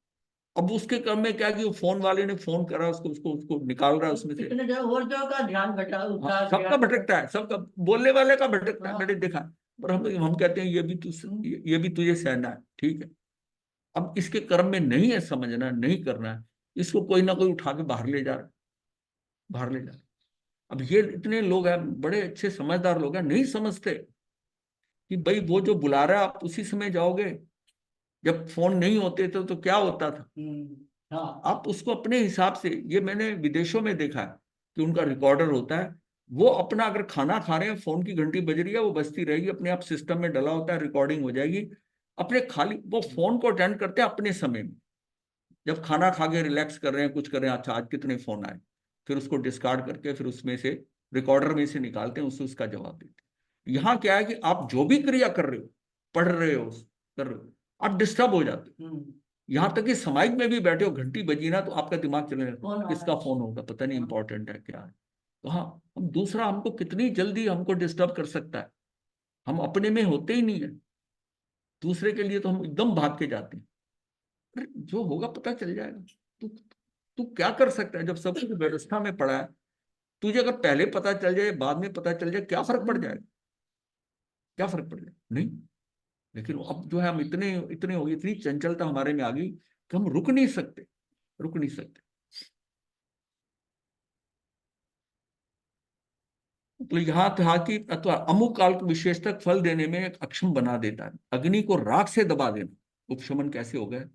अब उसके क्रम में क्या कि वो फोन वाले ने फोन करा, उसको उसको उसको निकाल रहा है उसमें से। इतने देर और जो का ध्यान भटका हाँ, उसका सबका भटकता है, सबका, बोलने वाले का भटकता है, हाँ। मैंने देखा। पर हम कहते हैं ये भी तुझे सहना है, ठीक है। अब इसके कर्म में नहीं है समझना, नहीं करना है, इसको कोई ना कोई उठा के बाहर ले जा रहा है, बाहर ले जा रहा है। अब ये इतने लोग हैं, बड़े अच्छे समझदार लोग हैं, नहीं समझते, कि भाई वो जो बुला रहा है आप उसी समय जाओगे। जब फोन नहीं होते थे तो क्या होता था, हाँ आप उसको अपने हिसाब से, ये मैंने विदेशों में देखा है कि उनका रिकॉर्डर होता है, वो अपना अगर खाना खा रहे हैं, फोन की घंटी बज रही है, वो बजती रहेगी, अपने आप सिस्टम में डला होता है, रिकॉर्डिंग हो जाएगी। अपने खाली वो फोन को अटेंड करते हैं अपने समय में, जब खाना खा के रिलैक्स कर रहे हैं, कुछ कर रहे हैं, अच्छा आज कितने फोन आए, फिर उसको डिस्कार्ड करके फिर उसमें से रिकॉर्डर में से निकालते हैं, उससे उसका जवाब देते हैं। यहाँ क्या है कि आप जो भी क्रिया कर रहे हो, पढ़ रहे हो, कर रहे हो, आप डिस्टर्ब हो जाते हो। यहाँ तक कि समाज में भी बैठे हो, घंटी बजी ना तो आपका दिमाग चलने लगता है, किसका फोन होगा, पता नहीं इंपॉर्टेंट है क्या है। तो हाँ, हम दूसरा हमको कितनी जल्दी हमको डिस्टर्ब कर सकता है, हम अपने में होते ही नहीं है, दूसरे के लिए तो हम एकदम भाग के जाते हैं। अरे जो होगा पता चल जाएगा। तू तू क्या कर सकता है जब सब कुछ व्यवस्था में पड़ा है। तुझे अगर पहले पता चल जाए, बाद में पता चल जाए, क्या फर्क पड़ जाएगा, क्या फर्क पड़ जाएगा, नहीं। लेकिन अब जो है हम इतने इतने हो गए, इतनी चंचलता हमारे में आ गई कि हम रुक नहीं सकते, रुक नहीं सकते। तो यहाँ था कि अथवा अमुक काल को विशेष तक फल देने में एक अक्षम बना देता है। अग्नि को राख से दबा देना उपशमन कैसे हो गया,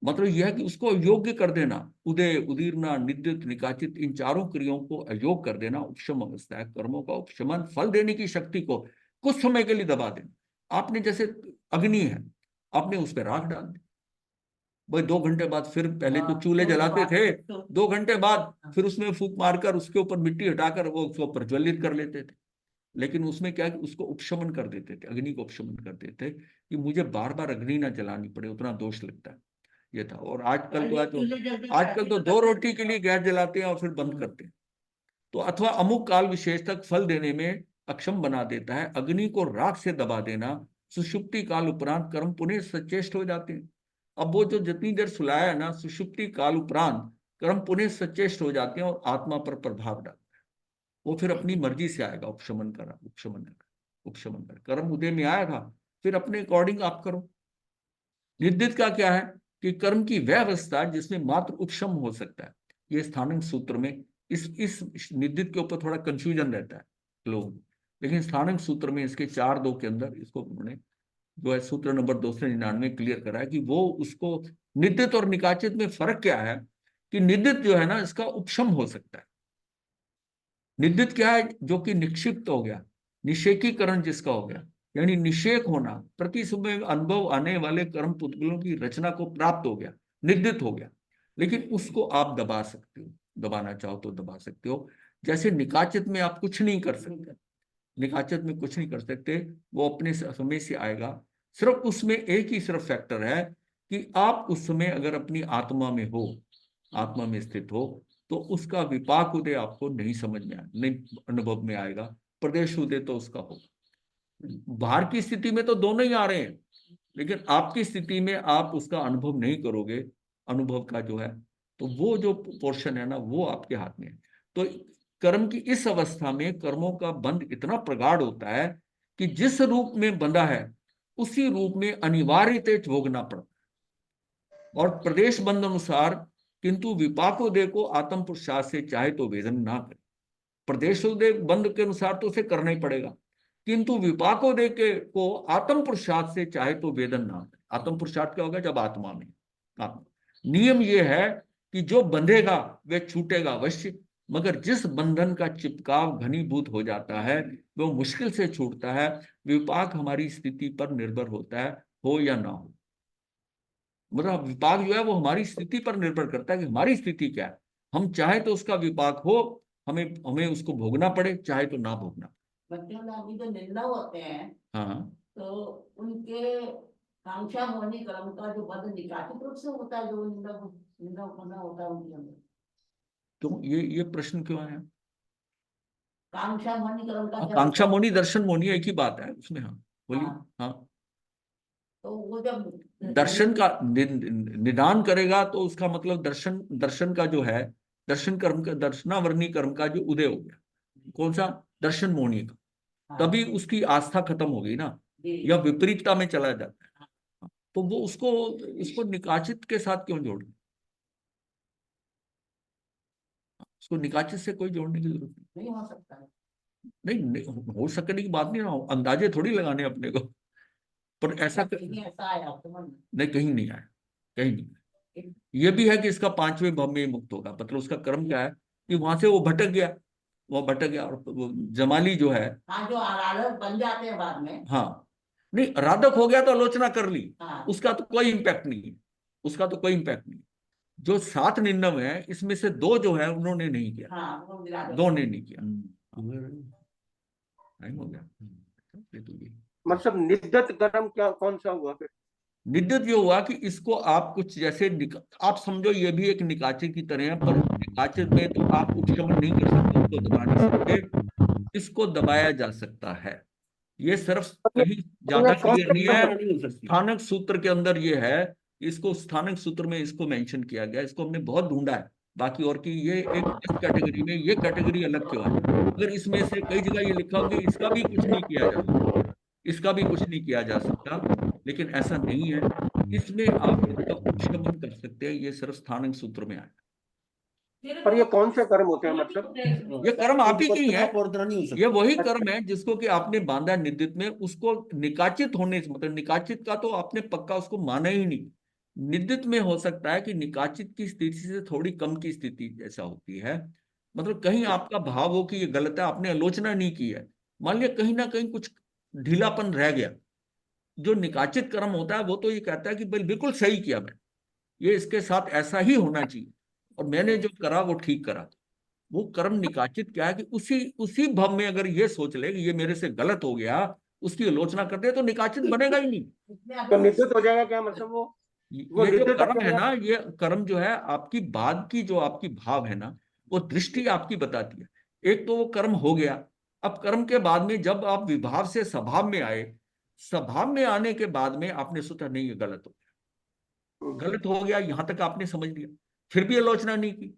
मतलब यह है कि उसको अयोग्य कर देना, उदय उदीरना निद्रित निकाचित इन चारों क्रियाओं को अयोग कर देना उपशम अवस्था है। कर्मों का उपशमन, फल देने की शक्ति को कुछ समय के लिए दबा देना। आपने जैसे अग्नि है, आपने उस पर राख डाल दी, भाई 2 घंटे बाद फिर, पहले तो चूल्हे जलाते थे, 2 घंटे बाद फिर उसमें फूंक मारकर उसके ऊपर मिट्टी हटाकर वो उसको प्रज्वलित कर लेते थे। लेकिन उसमें क्या कि उसको उपशमन कर देते थे, अग्नि को उपशमन कर देते कि मुझे बार बार अग्नि ना जलानी पड़े, उतना दोष लगता है, ये था। और आजकल तो 2 रोटी के लिए गैस जलाते हैं और फिर बंद करते हैं। तो अथवा अमुक काल विशेष तक फल देने में अक्षम बना देता है। अग्नि को राख से दबा देना, सुषुप्ति काल उपरांत कर्म पुनः सचेष्ट हो जाते हैं। अब वो जो जितनी देर सुलाया है ना, सुषुप्ति काल उपरांत कर्म पुनः सचेष्ट हो जाते हैं और आत्मा पर प्रभाव डालते हैं। वो फिर अपनी मर्जी से आएगा, उपशमन करा, उपशमन करा, उपशमन करा। कर्म उदय में आया था, फिर अपने अकॉर्डिंग आप करो। निद्रित का क्या है कि कर्म की वह अवस्था जिसमें मात्र उपशम हो सकता है। ये स्थानांक सूत्र में इस निद्रित के ऊपर थोड़ा कंफ्यूजन रहता है लोग, लेकिन स्थानांक सूत्र में इसके 4.2 के अंदर इसको उन्होंने जो है सूत्र नंबर 299 क्लियर करा है कि वो उसको निद्रित और निकाचित में फर्क क्या है कि निद्रित जो है ना इसका उपशम हो सकता है। निद्रित क्या है, जो कि निक्षिप्त हो गया, निषेकीकरण जिसका हो गया, यानी निषेक होना, प्रति समय अनुभव आने वाले कर्म पुतगलों की रचना को प्राप्त हो गया, निद्रित हो गया। लेकिन उसको आप दबा सकते हो, दबाना चाहो तो दबा सकते हो। जैसे निकाचित में आप कुछ नहीं कर सकते, निकाचित में कुछ नहीं कर सकते, वो अपने समय से आएगा। सिर्फ उसमें एक ही सिर्फ फैक्टर है कि आप उस समय अगर अपनी आत्मा में हो, आत्मा में स्थित हो, तो उसका विपाक उदय आपको नहीं समझ में आए, नहीं अनुभव में आएगा। प्रदेश उदय तो उसका हो। बाहर की स्थिति में तो दोनों ही आ रहे हैं, लेकिन आपकी स्थिति में आप उसका अनुभव नहीं करोगे, अनुभव का जो है, तो वो जो पोर्शन है ना वो आपके हाथ में है। तो कर्म की इस अवस्था में कर्मों का बंध इतना प्रगाढ़ होता है कि जिस रूप में बंधा है उसी रूप में अनिवार्यतः भोगना पड़ता है। और प्रदेश बंध अनुसार किंतु विपाकोदय को आत्म पुरुषार्थ से चाहे तो वेदन ना करे। प्रदेशोदय बंध के अनुसार तो उसे करना ही पड़ेगा, किंतु विपाकोदय के को आत्म पुरुषार्थ से चाहे तो वेदन ना करे। आत्म पुरुषार्थ क्या होगा, जब आत्मा में, आत्मा नियम यह है कि जो बंधेगा वह छूटेगा अवश्य, मगर जिस बंधन का चिपकाव घनीभूत हो जाता है वो मुश्किल से छूटता है। विपाक हमारी स्थिति पर निर्भर होता है, हो या ना हो। मतलब विपाक जो है वो हमारी स्थिति पर निर्भर करता है कि हमारी स्थिति क्या है। हम चाहे तो उसका विपाक हो, हमें हमें उसको भोगना पड़े, चाहे तो ना भोगना। बच्चों में अभी जो निर्णय होते हैं, हाँ, तो उनके कांक्षा मोहनी कर्म का जो बंध निकाचित रूप से होता है, जो निंदा करना होता है उनके अंदर। तो ये प्रश्न क्यों आया। कांक्षा मोहनी कर्म का क्या कांक्षा होता है? मोनी दर्शन मोनी एक ही बात है उसमें। हाँ बोलिए। हाँ। हाँ, तो वो जब दर्शन का निदान करेगा तो उसका मतलब दर्शन, दर्शन का जो है, दर्शन कर्म का, दर्शनावर्णी कर्म का जो उदय हो गया, कौन सा, दर्शन मोनी का, हाँ, तभी उसकी आस्था खत्म हो गई ना, जी। या विपरीतता में चला जाता है। तो वो उसको निकाचित के साथ क्यों जोड़, उसको निकाचित से कोई जोड़ने की जरूरत नहीं हो सकता है। नहीं। नहीं, हो सकने की बात नहीं ना, अंदाजे थोड़ी लगाने अपने को, पर ऐसा कहीं ऐसा आया समझ में? नहीं, कहीं नहीं आया, कहीं नहीं। ये भी है कि इसका 5वें भाव में ही मुक्त होगा, मतलब उसका कर्म क्या है कि वहां से वो भटक गया, वो भटक गया, और वो जमाली जो है, हाँ, जो आराधक बन जाते हैं बाद में। हाँ, नहीं, राधक हो गया तो आलोचना कर ली, हाँ उसका तो कोई इम्पैक्ट नहीं है, उसका तो कोई इम्पैक्ट नहीं है। जो 7 निन्नव है इसमें से 2 जो है उन्होंने नहीं किया, हाँ, वो विराट 2 ने नहीं किया। टाइम हो गया, ये तो ये मतलब निद्दत कर्म क्या कौन सा हुआ फिर? निद्रित ये हुआ कि इसको आप कुछ जैसे आप समझो ये भी एक निकाचे की तरह है, पर निकाचे में तो आप उपशमन नहीं कर सकते, उसको दबा नहीं सकते, इसको दबाया जा सकता है। ये सिर्फ कहीं ज्यादा कौन क्लियर नहीं है, नहीं हो सकती? स्थानक सूत्र के अंदर ये है, इसको स्थानक सूत्र में इसको मेंशन किया गया, इसको हमने बहुत ढूंढा है बाकी, और कि ये एक इस कैटेगरी में ये कैटेगरी अलग क्यों है। अगर इसमें से कई जगह ये लिखा हो कि इसका भी कुछ नहीं किया जा सकता, इसका भी कुछ नहीं किया जा सकता, लेकिन ऐसा नहीं है, इसमें आप इसका उपशमन कर सकते हैं, ये सिर्फ स्थानक सूत्र में आया। पर ये कौन से कर्म होते हैं मतलब? ये कर्म आप ही की है, नहीं हो ये वही कर्म है जिसको कि आपने बांधा निद्रित में, उसको निकाचित होने से, मतलब निकाचित का तो आपने पक्का उसको माना ही नहीं, निद्रित में हो सकता है कि निकाचित की स्थिति से थोड़ी कम की स्थिति ऐसा होती है, मतलब कहीं आपका भाव हो कि ये गलत है, आपने आलोचना नहीं की है, मान लिया कहीं ना कहीं कुछ ढीलापन रह गया, जो निकाचित कर्म होता है वो तो ये कहता है कि भाई बिल्कुल सही किया मैं, ये इसके साथ ऐसा ही होना चाहिए, और मैंने जो करा वो ठीक करा। वो कर्म निकाचित क्या है कि उसी उसी भव में अगर ये सोच ले कि ये मेरे से गलत हो गया, उसकी आलोचना कर दे, तो निकाचित बनेगा ही नहीं। इसमें तो अगर निद्दत हो जाएगा क्या मतलब वो ये जो निद्दत कर्म है हो ना, ये कर्म जो है आपकी बाद की जो आपकी भाव है ना, वो दृष्टि आपकी बताती है। एक तो वो कर्म हो गया, अब कर्म के बाद में जब आप विभाव से स्वभाव में आए, स्वभाव में आने के बाद में आपने सोचा नहीं ये गलत हो गया, गया? गलत हो गया, यहां तक आपने समझ लिया, फिर भी आलोचना नहीं की।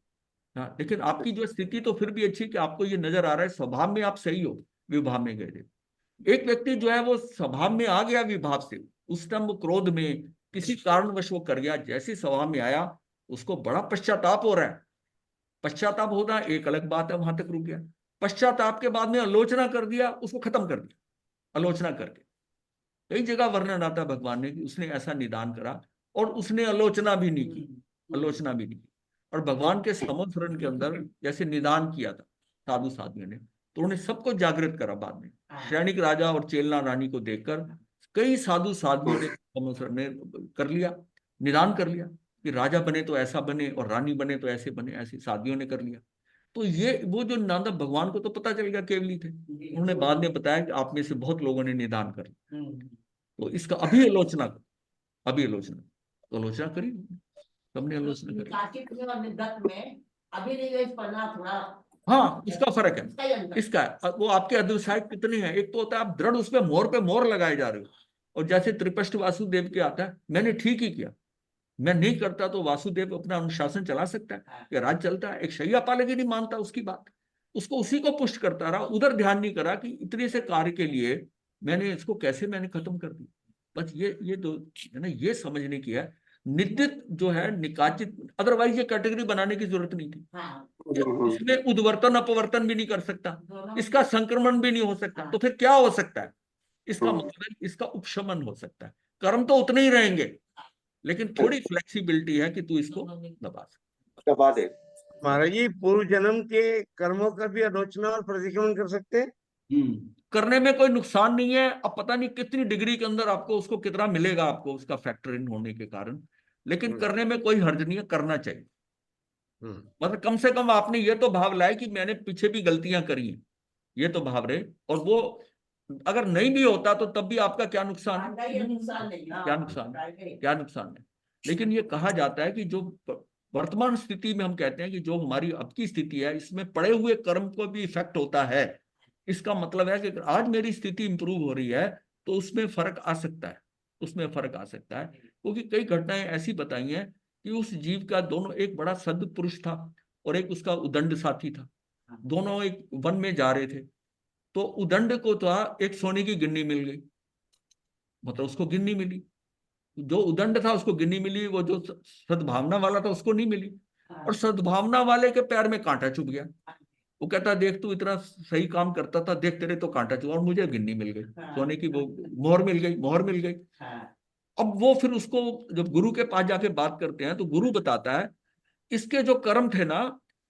हाँ, लेकिन आपकी जो स्थिति तो फिर भी अच्छी कि आपको ये नजर आ रहा है स्वभाव में आप सही हो, विभाव में गए थे। एक व्यक्ति जो है वो स्वभाव में आ गया विभाव से, उस टाइम वो क्रोध में किसी कारणवश वो कर गया, जैसे स्वभाव में आया उसको बड़ा पश्चाताप हो रहा है, पश्चाताप होना एक अलग बात है, वहां तक रुक गया, पश्चाताप के बाद में आलोचना कर दिया, उसको खत्म कर दिया आलोचना करके। कई जगह वर्णन आता है भगवान ने कि उसने ऐसा निदान करा और उसने आलोचना भी नहीं की, आलोचना भी नहीं की। और भगवान के समस्रण के अंदर जैसे निदान किया था साधु साध्वियों ने, तो उन्हें सबको जागृत करा बाद में, सैनिक राजा और चेलना रानी को देखकर कई साधु साध्वियों ने समस्रण ने कर लिया, निदान कर लिया कि राजा बने तो ऐसा बने और रानी बने तो ऐसे बने, ऐसे साध्वियों ने कर लिया। तो ये वो जो निदान था, भगवान को तो पता चल गया केवली थे, उन्होंने बाद में बताया कि आप में से बहुत लोगों ने निदान कर लिया, तो इसका अभी आलोचना करो, अभी आलोचना, तो आलोचना करी, सबने आलोचना करी। निकाचित में और निद्दत में अभिनिवेश पढ़ना थोड़ा हाँ, इसका फर्क है, इसका ही अंतर। इसका है। वो आपके अध्याय कितने हैं, एक तो होता है आप दृढ़ उस पे मोहर लगाए जा रहे हो, और जैसे त्रिपष्ट वासुदेव के आता है मैंने ठीक ही किया, मैं नहीं करता तो वासुदेव अपना अनुशासन चला सकता है कि राज चलता है, एक शैया पालक ही नहीं मानता उसकी बात, उसको उसी को पुष्ट करता रहा, उधर ध्यान नहीं करा कि इतने से कार्य के लिए मैंने इसको कैसे मैंने खत्म कर दिया। बस ये दो है ना, ये समझने की है। नित्य जो है निकाचित, अदरवाइज ये कैटेगरी बनाने की जरूरत नहीं थी, हाँ, इसमें उद्वर्तन अपवर्तन भी नहीं कर सकता, दोनों इसका संक्रमण भी नहीं हो सकता, तो फिर क्या हो सकता है, इसका मतलब इसका उपशमन हो सकता है, कर्म तो उतने ही रहेंगे, लेकिन थोड़ी फ्लेक्सिबिलिटी है कि तू इसको दबा सकता। दबा दे। महाराज जी पूर्व जन्म के कर्मों का भी आलोचना और प्रतिक्रमण कर सकते हैं। करने में कोई नुकसान नहीं है, अब पता नहीं कितनी डिग्री के अंदर आपको उसको कितना मिलेगा, आपको उसका फैक्टर इन होने के कारण, लेकिन करने में कोई हर्ज नहीं है, करना चाहिए। मतलब कम से कम आपने ये तो भाव लाए कि मैंने पीछे भी गलतियां करी हैं, ये तो भाव रहे, और वो अगर नहीं भी होता तो तब भी आपका क्या नुकसान है, का ये नुकसान नहीं। क्या नुकसान है, क्या नुकसान है। लेकिन ये कहा जाता है कि जो वर्तमान स्थिति में हम कहते हैं कि जो हमारी अब की स्थिति है, इसमें पड़े हुए कर्म को भी इफेक्ट होता है, इसका मतलब है कि अगर आज मेरी स्थिति इंप्रूव हो रही है तो उसमें फर्क आ सकता है, उसमें फर्क आ सकता है, क्योंकि कई घटनाएं ऐसी बताई हैं कि उस जीव का दोनों, एक बड़ा सद्पुरुष था और एक उसका उदंड साथी था, दोनों एक वन में जा रहे थे, तो उदंड को तो एक सोने की गिन्नी मिल गई, मतलब उसको गिन्नी मिली, जो उदंड था उसको गिन्नी मिली, वो जो सद्भावना वाला था उसको नहीं मिली, और सद्भावना वाले के पैर में कांटा चुभ गया, वो कहता देख तू इतना सही काम करता था, देख तेरे तो कांटा चुभा और मुझे गिन्नी मिल गई, हाँ। सोने की वो मोहर मिल गई, मोहर मिल गई। हाँ अब वो फिर उसको जब गुरु के पास जाके बात करते हैं तो गुरु बताता है इसके जो कर्म थे ना,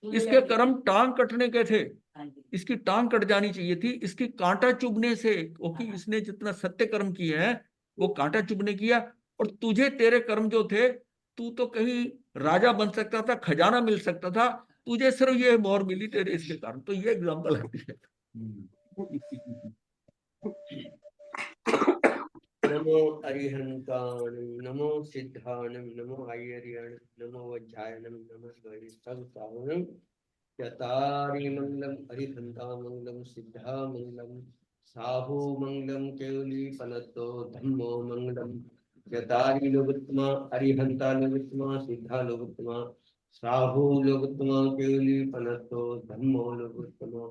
इसके कर्म टांग कटने के थे, हाँ जी इसकी टांग कट जानी चाहिए थी, इसकी कांटा चुभने से, क्योंकि हाँ। इसने जितना सत्य कर्म किए हैं वो कांटा चुभने किया। और तुझे तेरे कर्म जो थे, तू तो कहीं राजा बन सकता था, खजाना मिल सकता था, तुझे सिर्फ ये मोहर मिली तेरे इसके कारण। तो ये एग्जाम्पल आती है। नमो अरिहंताणं नमो सिद्धाणं नमो आयर्याणं नमो वज्रायणं नमो गणेशावतारणं चतारि मंगलम अरिहंता मंगलम सिद्धा मंगलम साहु मंगलम केवली फलतो धम्मो मंगलम चतारि लोकोत्तमा अरिहंता लोकोत्तमा सिद्धा लोकोत्तमा साहु लोकोत्तमा केवली फलतो धम्मो लोकोत्तमा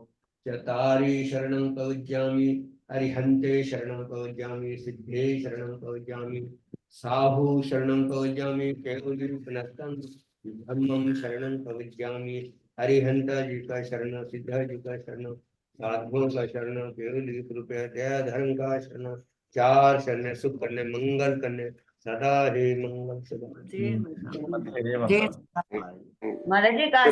चतारि शरणं प्रवज्यामि अरिहंते शरणं प्रवज्यामि सिद्धे शरणं प्रवज्यामि साहु शरणं प्रवज्यामि केवली फलतं धम्मं शरणं प्रवज्यामि। हरिहंता जी का शरण, सिद्धा जी का शरण, साधुओं का शरण, केवली कृपया दया धर्म का शरण, चार शरण सुख करने मंगल करने सदा हे मंगल सदा। महाराज जी का